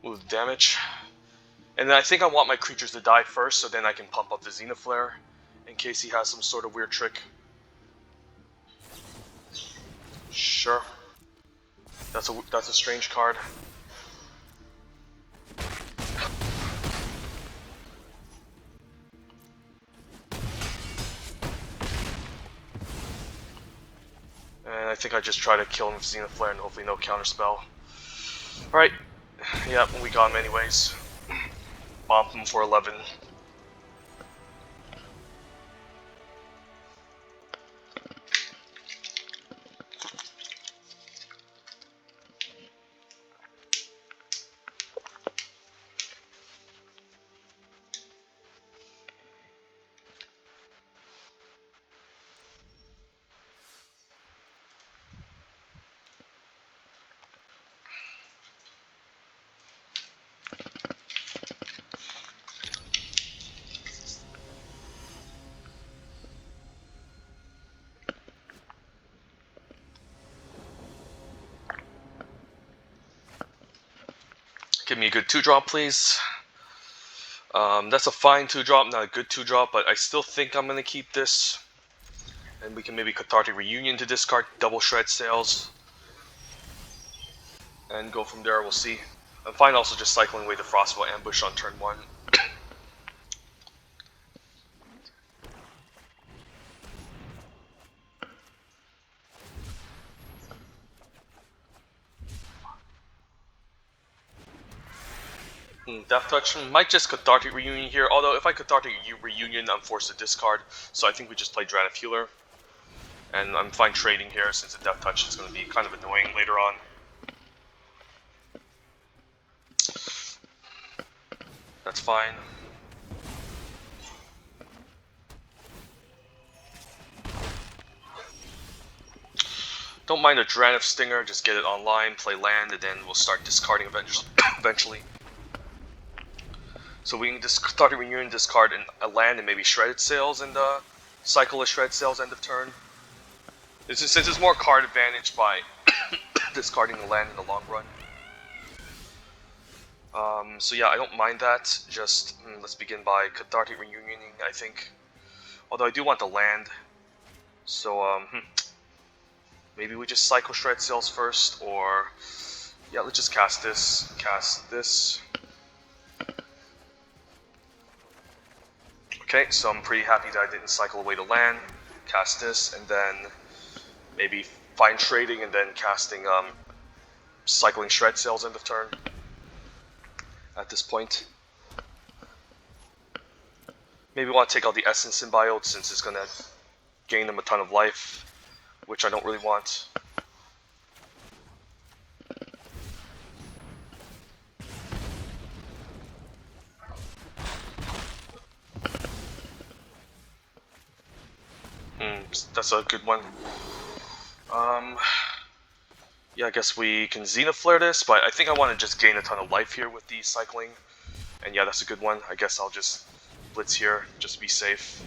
With damage. And then I think I want my creatures to die first, so then I can pump up the Xenoflare in case he has some sort of weird trick. Sure. That's a strange card. And I think I just try to kill him with Xenoflare and hopefully no counterspell. Alright. Yeah, we got him anyways. Bombed him for 11. Give me a good 2-drop, please. That's a fine 2-drop, not a good 2-drop, but I still think I'm going to keep this. And we can maybe Cathartic Reunion to discard double Shred Sails. And go from there, we'll see. I'm fine also just cycling away the Frostbolt Ambush on turn 1. Death Touch might just Cathartic Reunion here, although if I Cathartic Reunion, I'm forced to discard, so I think we just play Dragon Healer. And I'm fine trading here since the Death Touch is going to be kind of annoying later on. That's fine. Don't mind a Drannith Stinger, just get it online, play land, and then we'll start discarding eventually. So we can just Cathartic Reunion, discard a land, and maybe Shredded Sails, and cycle a Shredded Sails end of turn. Since it's more card advantage by discarding the land in the long run. So yeah, I don't mind that. Just let's begin by Cathartic Reunioning, I think. Although I do want the land. So maybe we just cycle Shred Sails first, or yeah, let's just cast this. Cast this. Okay, so I'm pretty happy that I didn't cycle away the land. Cast this, and then maybe fine trading, and then casting cycling Shred Sails end of turn. At this point, maybe want to take out the Essence Symbiote since it's gonna gain them a ton of life, which I don't really want. That's a good one. Yeah, I guess we can Xenoflare this, but I think I want to just gain a ton of life here with the cycling. And yeah, that's a good one. I guess I'll just Blitz here, just to be safe.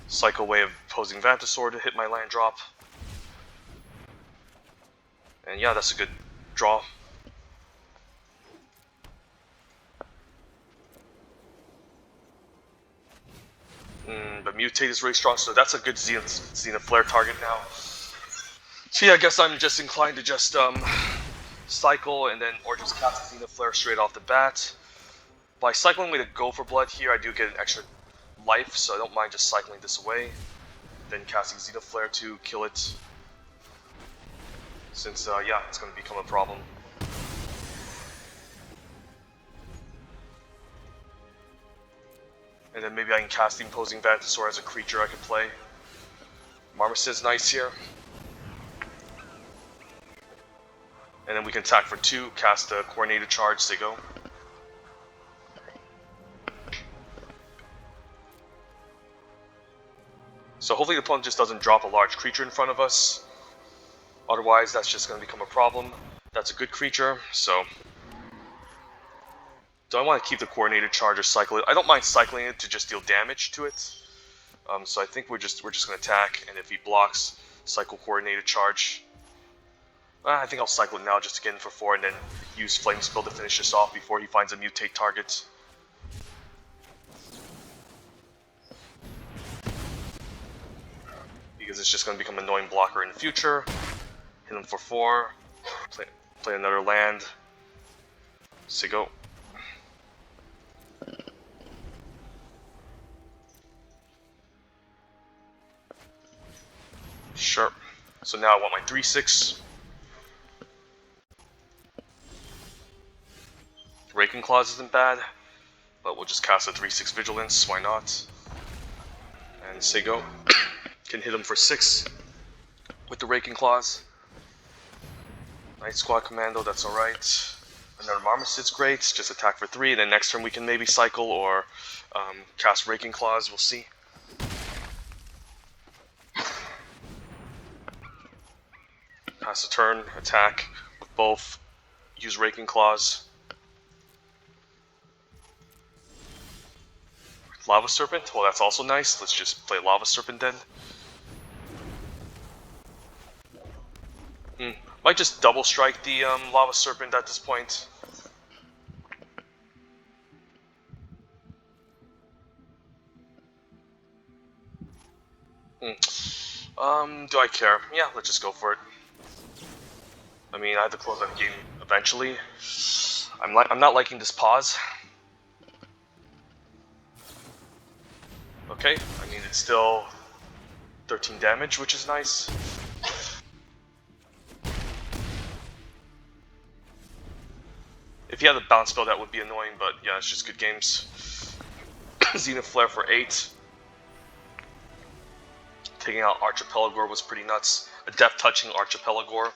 Cycle Way of Opposing Vantasaur to hit my land drop. And yeah, that's a good draw. But Mutate is really strong, so that's a good Xenoflare target now. So yeah, I guess I'm just inclined to just cycle and then or just cast Xenoflare straight off the bat. By cycling away the Go for Blood here, I do get an extra life, so I don't mind just cycling this away. Then casting Xenoflare to kill it. Since yeah, it's going to become a problem. And then maybe I can cast the Imposing Vantasaur as a creature I can play. Marmoset's nice here. And then we can attack for 2, cast the Coordinated Charge, Sigo. So hopefully the opponent just doesn't drop a large creature in front of us. Otherwise, that's just going to become a problem. That's a good creature, so... Do I want to keep the coordinated charge or cycle it? I don't mind cycling it to just deal damage to it. So I think we're just going to attack, and if he blocks, cycle coordinated charge. I think I'll cycle it now just to get in for 4, and then use Flame Spill to finish this off before he finds a mutate target. Because it's just going to become an annoying blocker in the future. Hit him for 4. Play another land. So go. Sure. So now I want my 3/6. Raking Claws isn't bad, but we'll just cast a 3/6 Vigilance, why not? And say go. Can hit him for 6 with the Raking Claws. Night Squad Commando, that's alright. Another Marmoset's great, just attack for 3, then next turn we can maybe cycle or cast Raking Claws, we'll see. Pass a turn, attack with both, use Raking Claws. Lava Serpent, well that's also nice, let's just play Lava Serpent then. Might just double strike the Lava Serpent at this point. Do I care? Yeah, let's just go for it. I mean, I have to close out the game eventually. I'm not liking this pause. Okay, I mean it's still 13 damage, which is nice. If you had a bounce spell, that would be annoying, but yeah, it's just good games. Zenith Flare for 8. Taking out Archipelagore was pretty nuts. A death touching Archipelagore.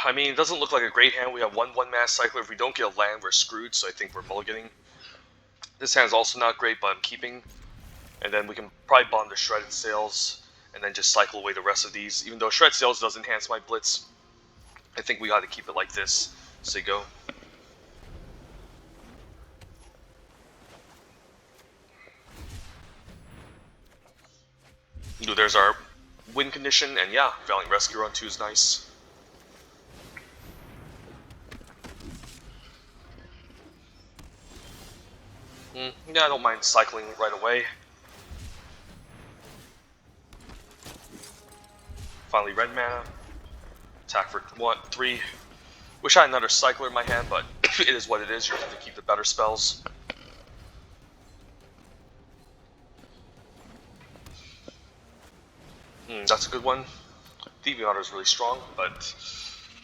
I mean, it doesn't look like a great hand. We have one mana cycler. If we don't get a land, we're screwed, so I think we're mulliganing. This hand's also not great, but I'm keeping. And then we can probably bond the Shredded Sails, and then just cycle away the rest of these. Even though Shredded Sails does enhance my Blitz, I think we gotta keep it like this. So go. Ooh, there's our win condition, and yeah, Valiant Rescuer on 2 is nice. Yeah, I don't mind cycling right away. Finally, red mana. Attack for 3. Wish I had another cycler in my hand, but it is what it is. You have to keep the better spells. That's a good one. Deviator is really strong, but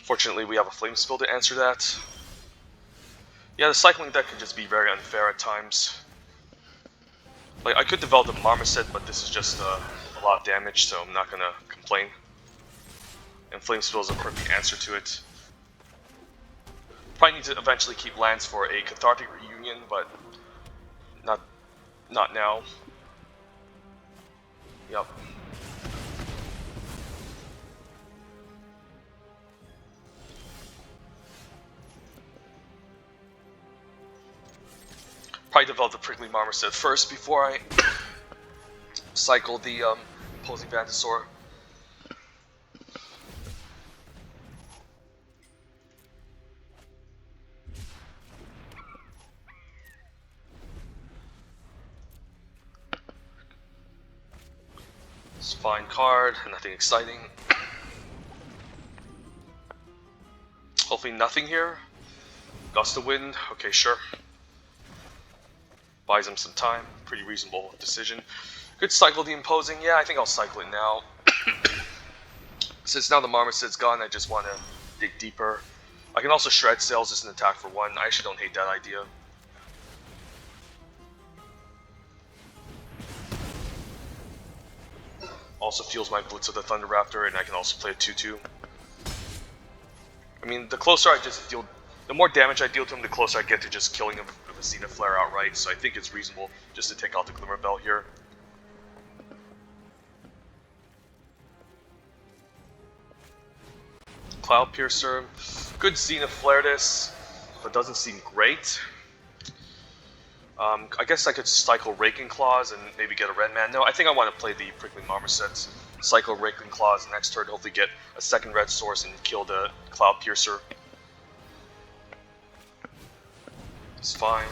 fortunately we have a Flame Spill to answer that. Yeah, the cycling deck can just be very unfair at times. Like, I could develop a Marmoset, but this is just a lot of damage, so I'm not gonna complain. And Flame Spill is a perfect answer to it. Probably need to eventually keep lands for a Cathartic Reunion, but not now. Yep. Probably develop the Prickly Marmoset first before I cycle the Opposing Vantasaur. It's a fine card, nothing exciting. hopefully nothing here. Gust of wind, okay, sure. Buys him some time, pretty reasonable decision. Could cycle the imposing, yeah, I think I'll cycle it now. Since now the Marmoset's gone, I just want to dig deeper. I can also shred sails as an attack for 1. I actually don't hate that idea. Also fuels my Blitz of the Thunder Raptor, and I can also play a 2/2. I mean, the closer I just deal, the more damage I deal to him, the closer I get to just killing him with a Zenith Flare outright. So I think it's reasonable just to take out the Glimmer Bell here. Cloud Piercer, good Zenith Flare this, but doesn't seem great. I guess I could cycle Raking Claws and maybe get a red man. No, I think I want to play the Prickling Marmosets. Cycle Raking Claws next turn, hopefully get a second red source and kill the Cloud Piercer. It's fine.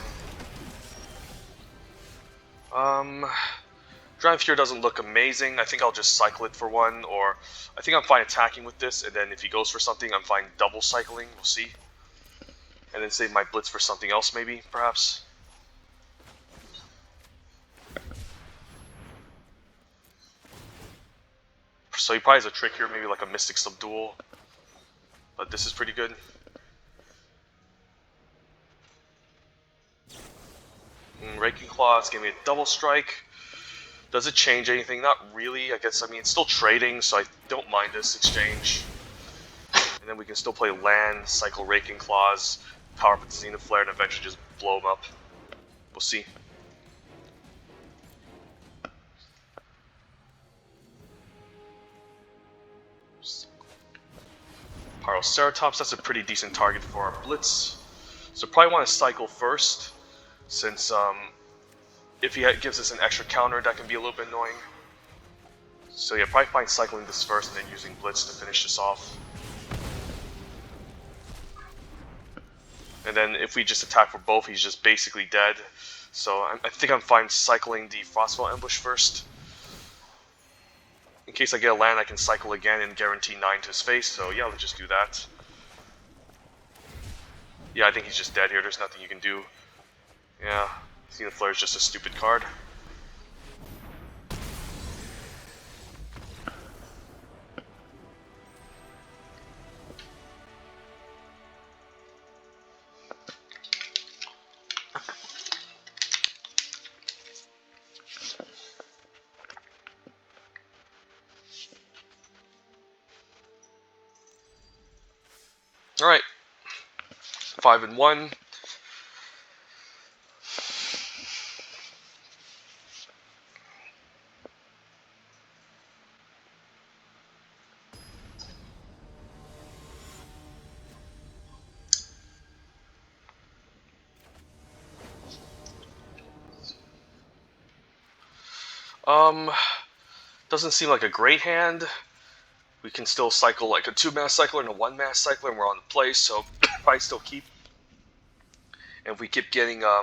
Drive here doesn't look amazing. I think I'll just cycle it for 1, or I think I'm fine attacking with this, and then if he goes for something, I'm fine double cycling. We'll see. And then save my Blitz for something else, maybe, perhaps. So he probably has a trick here, maybe like a Mystic Subdual. But this is pretty good. Raking Claws gave me a double strike. Does it change anything? Not really. I guess, I mean, it's still trading, so I don't mind this exchange. And then we can still play land, cycle Raking Claws, power up with the Zenith Flare, and eventually just blow him up. We'll see. Pyroceratops, that's a pretty decent target for our Blitz. So probably want to cycle first, since if he gives us an extra counter, that can be a little bit annoying. So yeah, probably fine cycling this first and then using Blitz to finish this off. And then if we just attack for both, he's just basically dead. So I think I'm fine cycling the Frostfall Ambush first. In case I get a land, I can cycle again and guarantee 9 to his face, so yeah, let's just do that. Yeah, I think he's just dead here, there's nothing you can do. Yeah, Zenith Flare is just a stupid card. Alright, 5 and 1. Doesn't seem like a great hand. We can still cycle like a 2-mass cycler and a 1-mass cycler, and we're on the play, so probably still keep. And if we keep getting a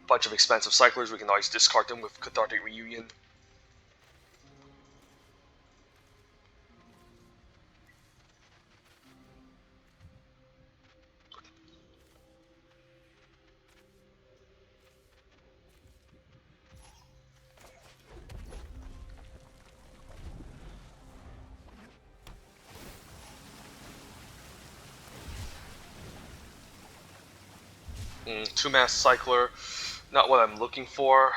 bunch of expensive cyclers, we can always discard them with Cathartic Reunion. Two-mass cycler, not what I'm looking for.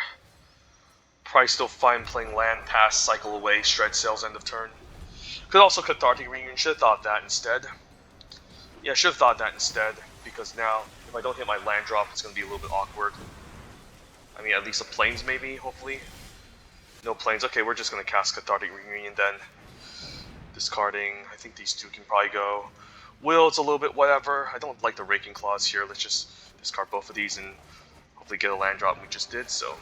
Probably still fine playing land, pass, cycle away, shred sails, end of turn. Could also Cathartic Reunion, should have thought that instead. Yeah, should have thought that instead, because now, if I don't hit my land drop, it's going to be a little bit awkward. I mean, at least a plains maybe, hopefully. No plains, okay, we're just going to cast Cathartic Reunion then. Discarding, I think these two can probably go. Will, it's a little bit whatever. I don't like the Raking Claws here, let's just discard both of these and hopefully get a land drop, and we just did, so.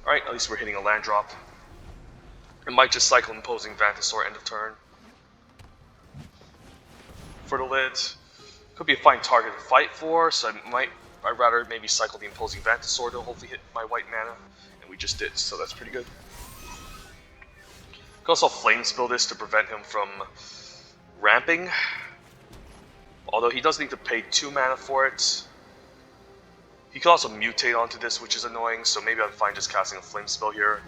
Alright, at least we're hitting a land drop. It might just cycle Imposing Vantasaur end of turn. For the lids, could be a fine target to fight for, so I'd rather maybe cycle the Imposing Vantasaur to hopefully hit my white mana, and we just did, so that's pretty good. Could also Flame Spill this to prevent him from ramping. Although he does need to pay 2 mana for it. He could also mutate onto this, which is annoying, so maybe I'm fine just casting a Flame spell here.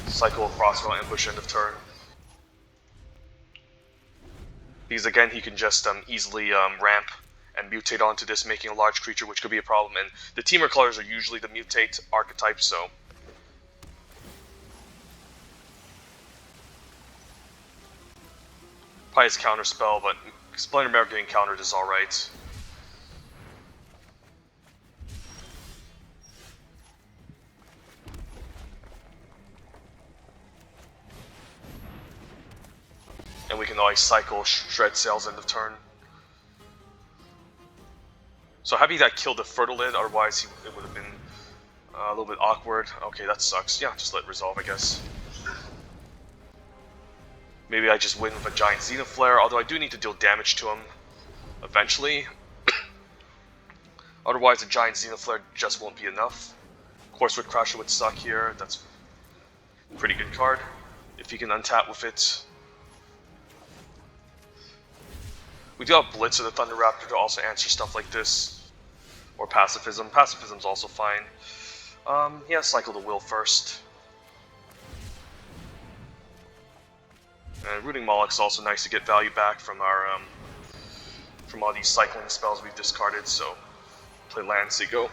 Cycle of Crossbow Ambush end of turn. Because again, he can just easily ramp and mutate onto this, making a large creature, which could be a problem. And the Teamer colors are usually the mutate archetype, so... Probably his counter spell, but Explanatory getting countered is alright. And we can always cycle Shred Sails end of turn. So happy that killed the Fertilid, otherwise it would have been a little bit awkward. Okay, that sucks. Yeah, just let it resolve, I guess. Maybe I just win with a giant Zenith Flare, although I do need to deal damage to him eventually. Otherwise, a giant Zenith Flare just won't be enough. Course Wood Crusher would suck here. That's a pretty good card if he can untap with it. We do have Blitz of the Thunder Raptor to also answer stuff like this. Or Pacifism. Pacifism's also fine. Yeah, cycle the Will first. And Rooting Moloch's also nice to get value back from our from all these cycling spells we've discarded, so play land, Seago.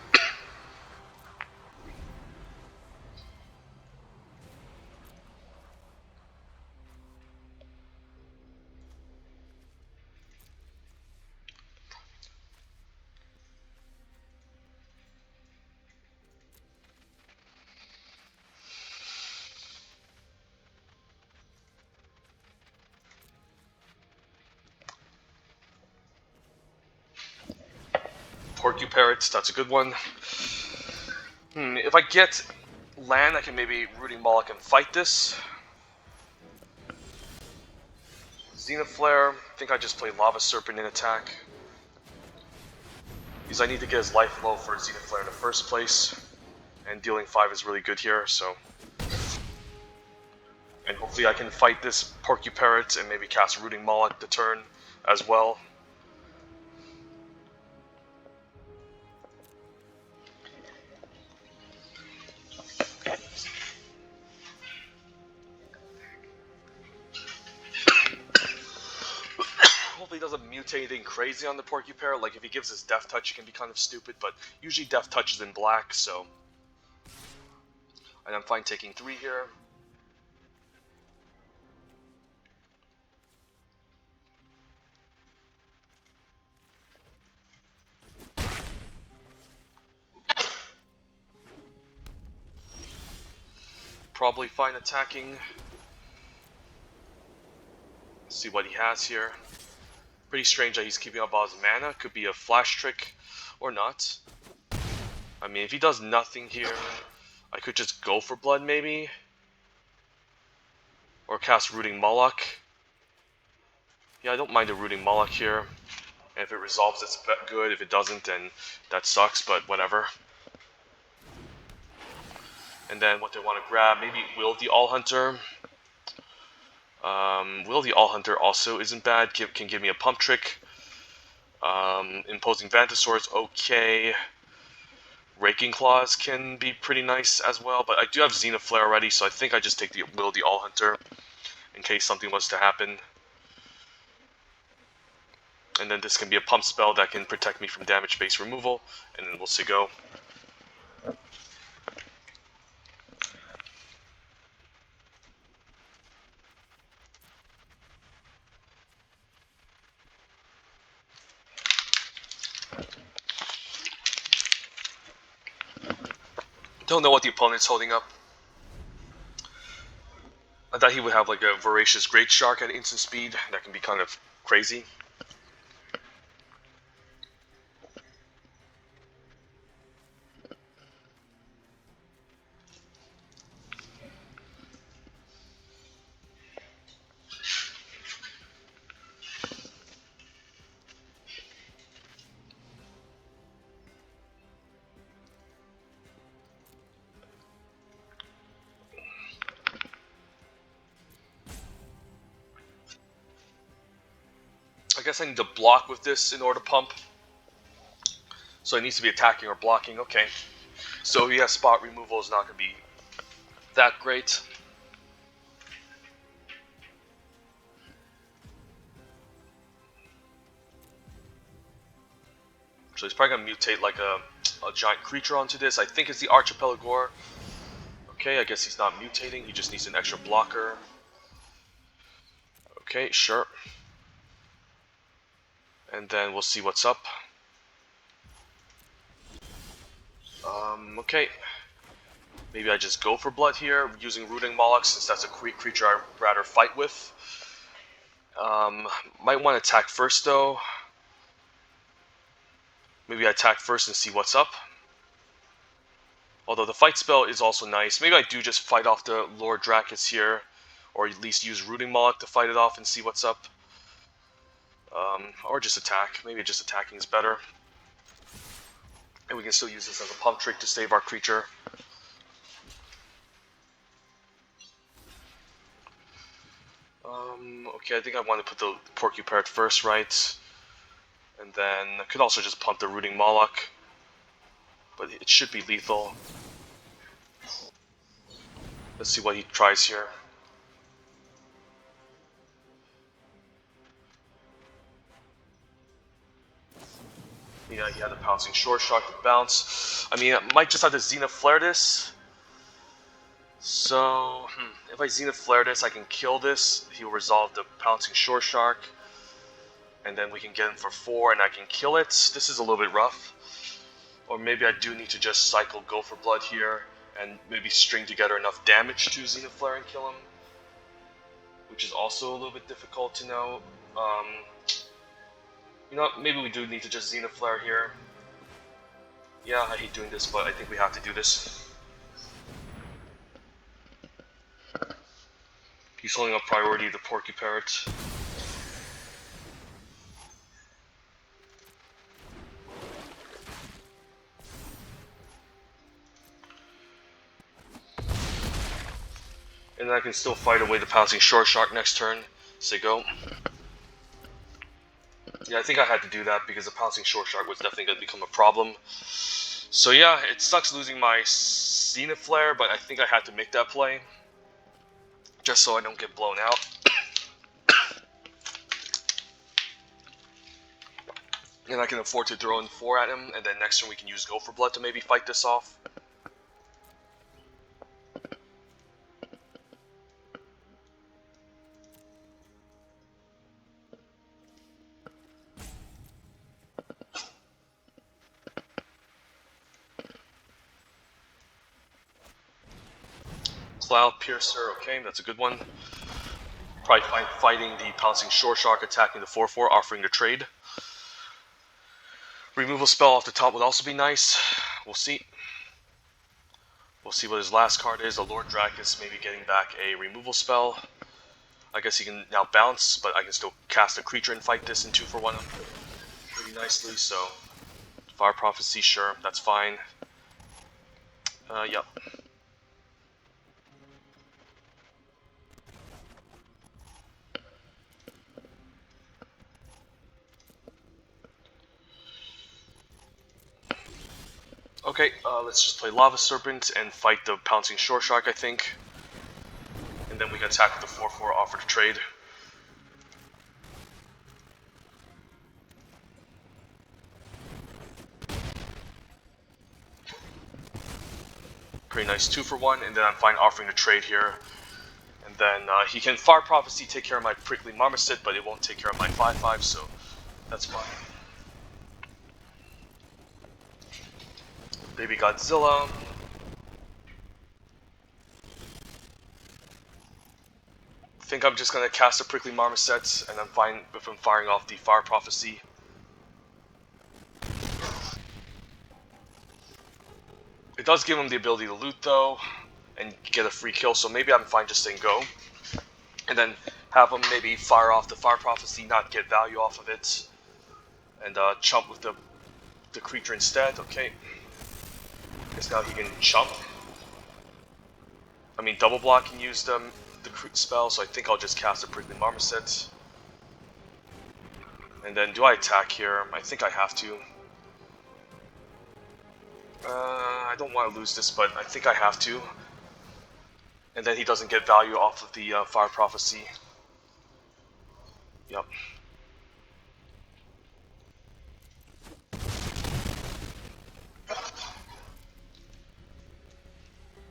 Porcuparrots, that's a good one. If I get land, I can maybe Rooting Moloch and fight this. Zenith Flare, I think I just play Lava Serpent in attack. Because I need to get his life low for Zenith Flare in the first place. And dealing 5 is really good here, so... And hopefully I can fight this Porcuparrot and maybe cast Rooting Moloch the turn as well. Hopefully he doesn't mutate anything crazy on the Porcuparrot. Like if he gives his Death Touch, it can be kind of stupid, but usually Death Touch is in black, so... And I'm fine taking 3 here. Probably fine attacking. Let's see what he has here. Pretty strange that he's keeping up all his mana. Could be a flash trick or not. I mean, if he does nothing here, I could just go for blood maybe. Or cast Rooting Moloch. Yeah, I don't mind a Rooting Moloch here. And if it resolves, it's good. If it doesn't, then that sucks, but whatever. And then what they want to grab, maybe Will the All-Hunter. Will the All-Hunter also isn't bad, can give me a pump trick. Imposing Vantasaur's okay. Raking Claws can be pretty nice as well, but I do have Zenith Flare already, so I think I just take the Will the All-Hunter in case something was to happen. And then this can be a pump spell that can protect me from damage-based removal, and then we'll see go. Don't know what the opponent's holding up. I thought he would have like a Voracious Great Shark at instant speed. That can be kind of crazy. guess I need to block with this in order to pump. So it needs to be attacking or blocking. Okay. So yeah, spot removal is not going to be that great. So he's probably going to mutate like a giant creature onto this. I think it's the Archipelagore. Okay, I guess he's not mutating. He just needs an extra blocker. Okay, sure. And then we'll see what's up. Okay. Maybe I just go for blood here, using Rooting Moloch, since that's a creature I'd rather fight with. Might want to attack first, though. Maybe I attack first and see what's up. Although the fight spell is also nice. Maybe I do just fight off the Lord Dracus here, or at least use Rooting Moloch to fight it off and see what's up. Or just attack. Maybe just attacking is better. And we can still use this as a pump trick to save our creature. Okay, I think I want to put the Porcupine first, right? And then I could also just pump the Rooting Moloch. But it should be lethal. Let's see what he tries here. Yeah, he had a Pouncing Short Shock to bounce. I mean, I might just have to Zenith Flare this. So, if I Zenith Flare this, I can kill this. He'll resolve the Pouncing Short Shark. And then we can get him for 4 and I can kill it. This is a little bit rough. Or maybe I do need to just cycle Go for Blood here and maybe string together enough damage to Zenith Flare and kill him. Which is also a little bit difficult to know. You know what, maybe we do need to just Zenith Flare here. Yeah, I hate doing this, but I think we have to do this. He's holding up priority, the Porcupine. And then I can still fight away the Pouncing Short Shark next turn. Say go. Yeah, I think I had to do that because the Pouncing Short Shark was definitely going to become a problem. So yeah, it sucks losing my Zenith Flare, but I think I had to make that play. Just so I don't get blown out. And I can afford to throw in 4 at him, and then next turn we can use Go for Blood to maybe fight this off. Cloud Piercer, okay, that's a good one. Probably fighting the Pouncing Short Shark, attacking the 4/4, offering to trade. Removal spell off the top would also be nice. We'll see. We'll see what his last card is. The Lord Dracus maybe getting back a removal spell. I guess he can now bounce, but I can still cast a creature and fight this in 2-for-1 pretty nicely, so Fire Prophecy, sure, that's fine. Yep. Okay, let's just play Lava Serpent and fight the Pouncing Short Shark, I think. And then we can attack with the 4/4, offer to trade. Pretty nice 2-for-1, and then I'm fine offering to trade here. And then he can Fire Prophecy take care of my Prickly Marmoset, but it won't take care of my 5/5, so that's fine. Baby Godzilla. I think I'm just gonna cast a Prickly Marmoset, and I'm fine with him firing off the Fire Prophecy. It does give him the ability to loot though, and get a free kill, so maybe I'm fine just saying go. And then have him maybe fire off the Fire Prophecy, not get value off of it, and chump with the creature instead, okay. Guess now he can chump. I mean, double block can use the spell, so I think I'll just cast a Prickly Marmoset. And then, do I attack here? I think I have to. I don't want to lose this, but I think I have to. And then he doesn't get value off of the Fire Prophecy. Yep.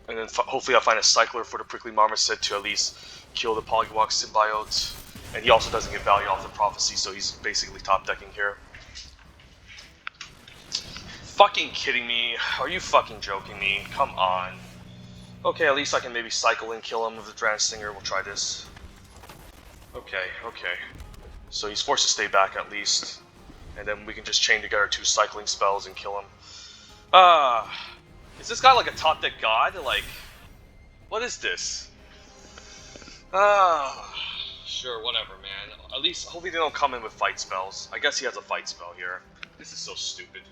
And then hopefully I'll find a Cycler for the Prickly Marmoset to at least kill the Polywalk Symbiote. And he also doesn't get value off the Prophecy, so he's basically top decking here. Fucking kidding me? Are you fucking joking me? Come on. Okay, at least I can maybe cycle and kill him with the Dran Stinger. We'll try this. Okay. So he's forced to stay back at least. And then we can just chain together 2 cycling spells and kill him. Is this guy like a top deck god? Like, what is this? Sure, whatever, man. At least, hopefully they don't come in with fight spells. I guess he has a fight spell here. This is so stupid.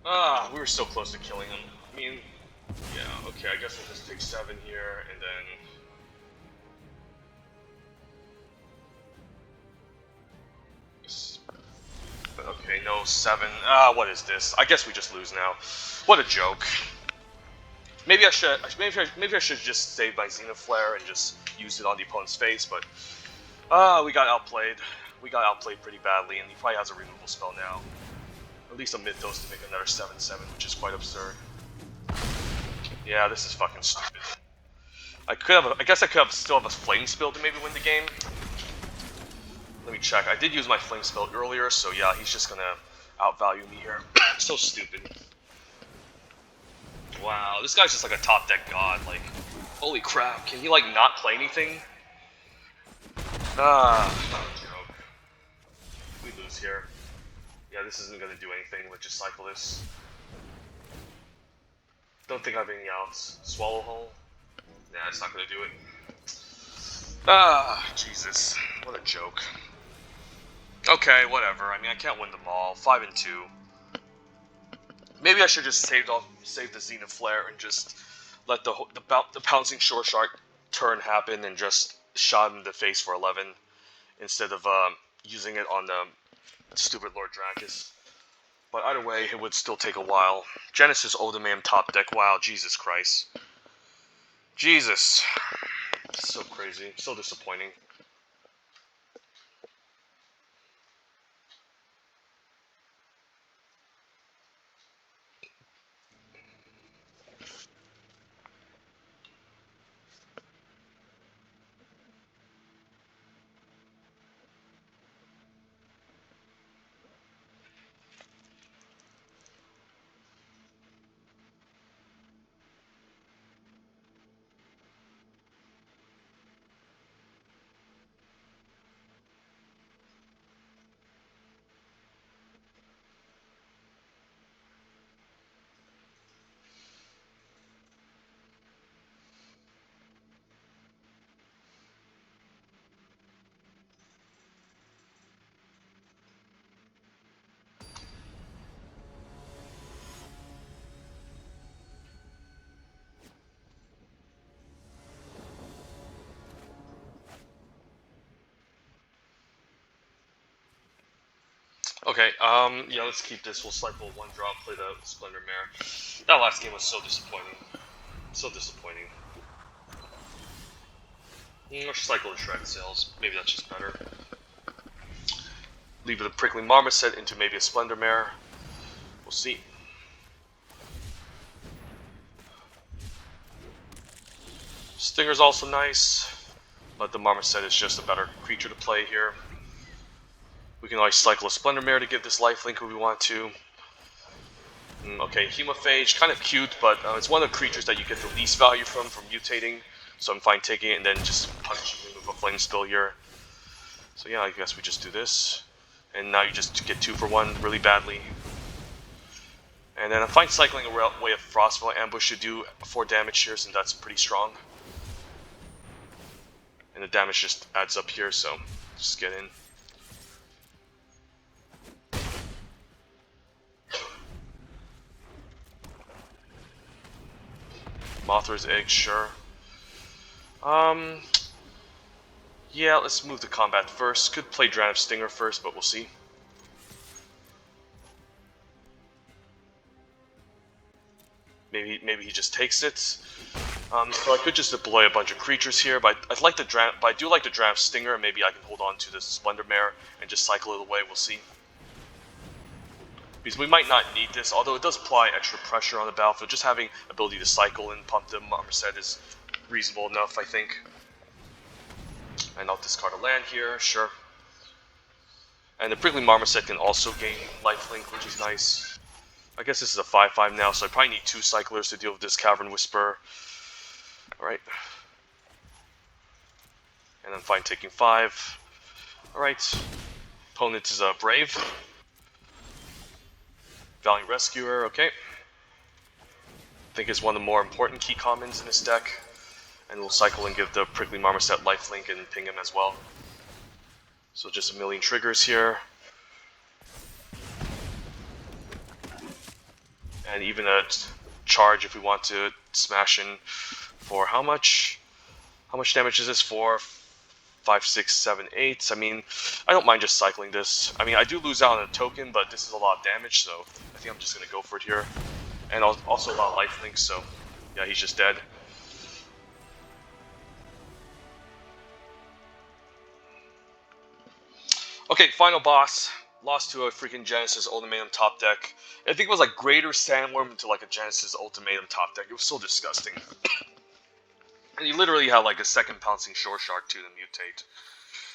We were so close to killing him. I mean, yeah, okay, I guess we'll just take 7 here, and then... Okay, no, 7. What is this? I guess we just lose now. What a joke. Maybe I should just save my Zenith Flare and just use it on the opponent's face, but... we got outplayed. We got outplayed pretty badly, and he probably has a removal spell now. At least a Mythos to make another 7/7, which is quite absurd. Yeah, this is fucking stupid. I guess I could still have a Flame Spill to maybe win the game. Let me check. I did use my Flame Spell earlier, so yeah, he's just gonna outvalue me here. So stupid. Wow, this guy's just like a top deck god. Like, holy crap, can he like not play anything? Not a joke. We lose here. Yeah, this isn't gonna do anything. Let's just cycle this. Don't think I have anything else. Swallow Hole? Nah, it's not gonna do it. Jesus. What a joke. Okay, whatever. I mean, I can't win them all. 5 and 2. Maybe I should just save the Zenith Flare and just let the Pouncing Shore Shark turn happen and just shot him in the face for 11 instead of using it on the stupid Lord Dracus. But either way, it would still take a while. Genesis Oldham top deck. Wow, Jesus Christ. Jesus. So crazy. So disappointing. Okay, yeah, let's keep this. We'll cycle 1 drop, play the Splendor Mare. That last game was so disappointing. So disappointing. Let's cycle the Shred Sails. Maybe that's just better. Leave it a Prickly Marmoset into maybe a Splendor Mare. We'll see. Stinger's also nice, but the Marmoset is just a better creature to play here. We can always cycle a Splendor Mare to give this lifelink if we want to. Okay, Hemophage, kind of cute, but it's one of the creatures that you get the least value from mutating, so I'm fine taking it and then just punching with a Flame Spill here. So yeah, I guess we just do this. And now you just get 2 for 1 really badly. And then I'm fine cycling away a Frostfall Ambush to do 4 damage here, since that's pretty strong. And the damage just adds up here, so just get in. Mothra's Egg, sure. Yeah, let's move to combat first. Could play Draft Stinger first, but we'll see. Maybe he just takes it. So I could just deploy a bunch of creatures here, but I do like the Draft Stinger. Maybe I can hold on to this Splendor Mare and just cycle it away. We'll see. Because we might not need this, although it does apply extra pressure on the battlefield. Just having ability to cycle and pump the Marmoset is reasonable enough, I think. And I'll discard a land here, sure. And the Prickly Marmoset can also gain lifelink, which is nice. I guess this is a 5/5 now, so I probably need 2 cyclers to deal with this Cavern Whisperer. Alright. And I'm fine taking 5. Alright. Opponent is a Brave. Valiant Rescuer, okay. I think it's one of the more important key commons in this deck. And we'll cycle and give the Prickly Marmoset lifelink and ping him as well. So just a million triggers here. And even a charge if we want to smash in for how much? How much damage is this for? 5, 6, 7, 8. I mean, I don't mind just cycling this. I mean, I do lose out on a token, but this is a lot of damage, so I think I'm just going to go for it here. And also a lot of lifelink, so yeah, he's just dead. Okay, final boss. Lost to a freaking Genesis Ultimatum top deck. I think it was like Greater Sandworm to like a Genesis Ultimatum top deck. It was so disgusting. And you literally had like a second pouncing Shore Shark too to mutate.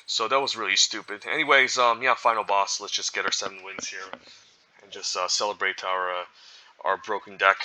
So that was really stupid. Anyways, yeah, final boss. Let's just get our 7 wins here. And just celebrate our broken deck.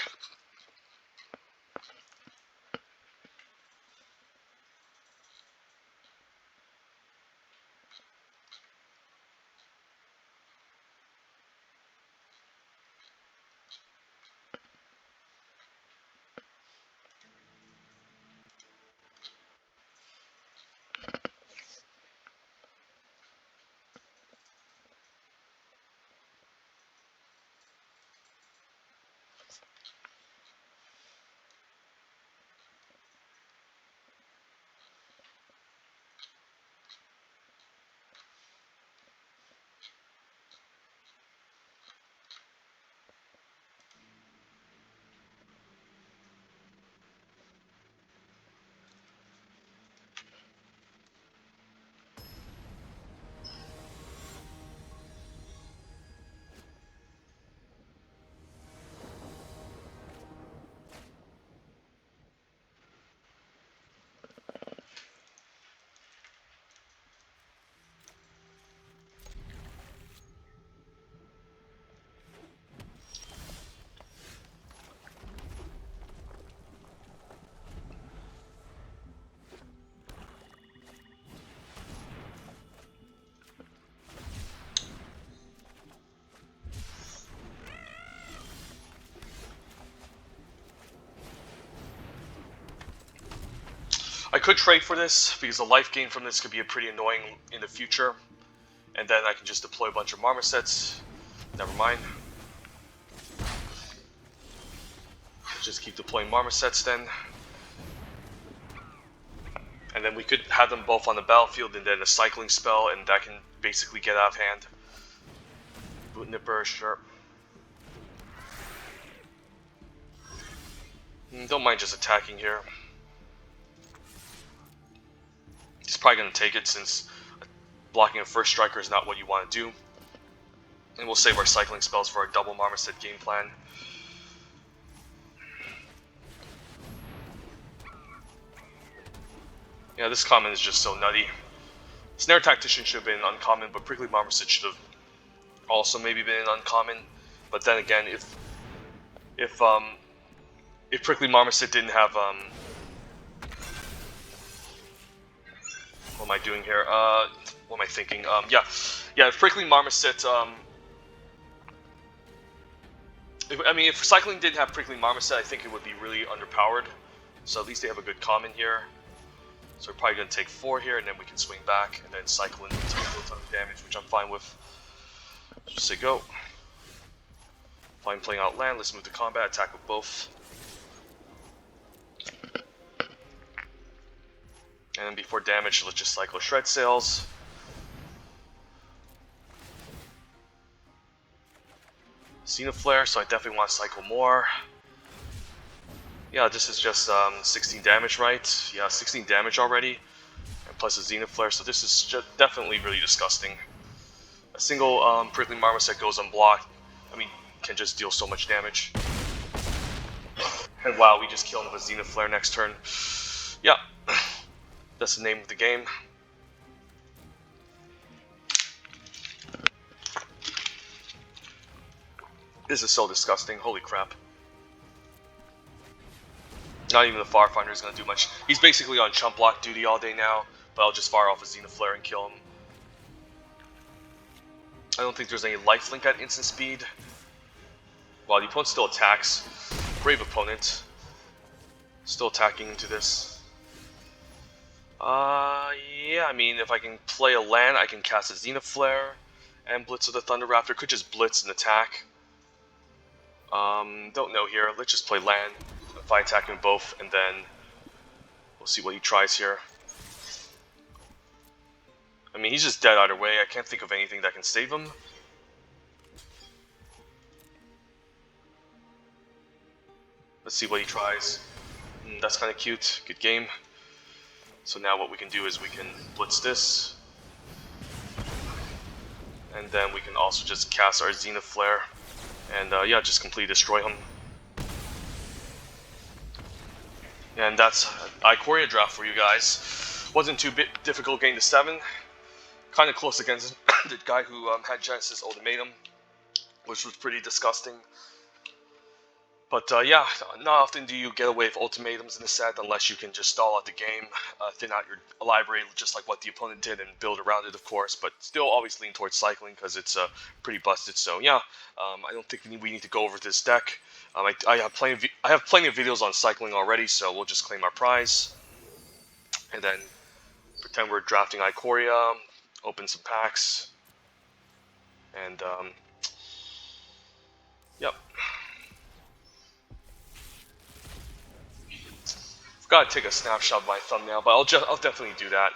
I could trade for this, because the life gain from this could be pretty annoying in the future. And then I can just deploy a bunch of Marmosets. Never mind. Just keep deploying Marmosets then. And then we could have them both on the battlefield and then a cycling spell, and that can basically get out of hand. Boot Nipper, sure. Don't mind just attacking here. He's probably going to take it since blocking a first striker is not what you want to do. And we'll save our cycling spells for our double Marmoset game plan. Yeah, this common is just so nutty. Snare Tactician should have been uncommon, but Prickly Marmoset should have also maybe been uncommon. But then again, if Prickly Marmoset didn't have what am I doing here? What am I thinking? Yeah, if Prickly Marmoset, if Cycling didn't have Prickly Marmoset, I think it would be really underpowered. So at least they have a good common here. So we're probably going to take 4 here, and then we can swing back, and then cycle and take a ton of damage, which I'm fine with. Just say go. Fine playing out land, let's move to combat, attack with both. And before damage, let's just cycle Shred Sails. Zenith Flare, so I definitely want to cycle more. Yeah, this is just 16 damage, right? Yeah, 16 damage already. And plus a Zenith Flare, so this is just definitely really disgusting. A single Prickly Marmoset goes unblocked. I mean, can just deal so much damage. And wow, we just killed him with Zenith Flare next turn. Yeah, that's the name of the game. This is so disgusting, holy crap. Not even the Farfinder is going to do much. He's basically on chump block duty all day now, but I'll just fire off a Zenith Flare and kill him. I don't think there's any lifelink at instant speed. Wow, the opponent still attacks. Brave opponent. Still attacking into this. Yeah, I mean, if I can play a land, I can cast a Zenith Flare and Blitz with the Thunder Raptor. Could just Blitz and attack. Don't know here. Let's just play land. If I attack him both, and then we'll see what he tries here. I mean, he's just dead either way. I can't think of anything that can save him. Let's see what he tries. That's kind of cute. Good game. So now what we can do is we can blitz this. And then we can also just cast our Zenith Flare. And yeah, just completely destroy him. And that's Ikoria draft for you guys. Wasn't too difficult getting to 7. Kind of close against the guy who had Genesis Ultimatum, which was pretty disgusting. But yeah, not often do you get away with ultimatums in the set unless you can just stall out the game, thin out your library just like what the opponent did and build around it, of course, but still always lean towards cycling because it's pretty busted. So yeah, I don't think we need to go over this deck. I have plenty of videos on cycling already, so we'll just claim our prize. And then pretend we're drafting Ikoria, open some packs, and yep. Gotta take a snapshot of my thumbnail, but I'll definitely do that.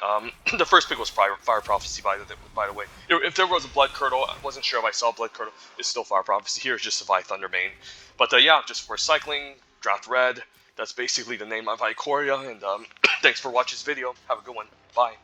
The first pick was Fire Prophecy, by the way. If there was a Blood Curdle, I wasn't sure if I saw Blood Curdle. It's still Fire Prophecy. Here it's just Savai Thunderbane. But yeah, just for cycling, draft red. That's basically the name of Ikoria, and thanks for watching this video. Have a good one. Bye.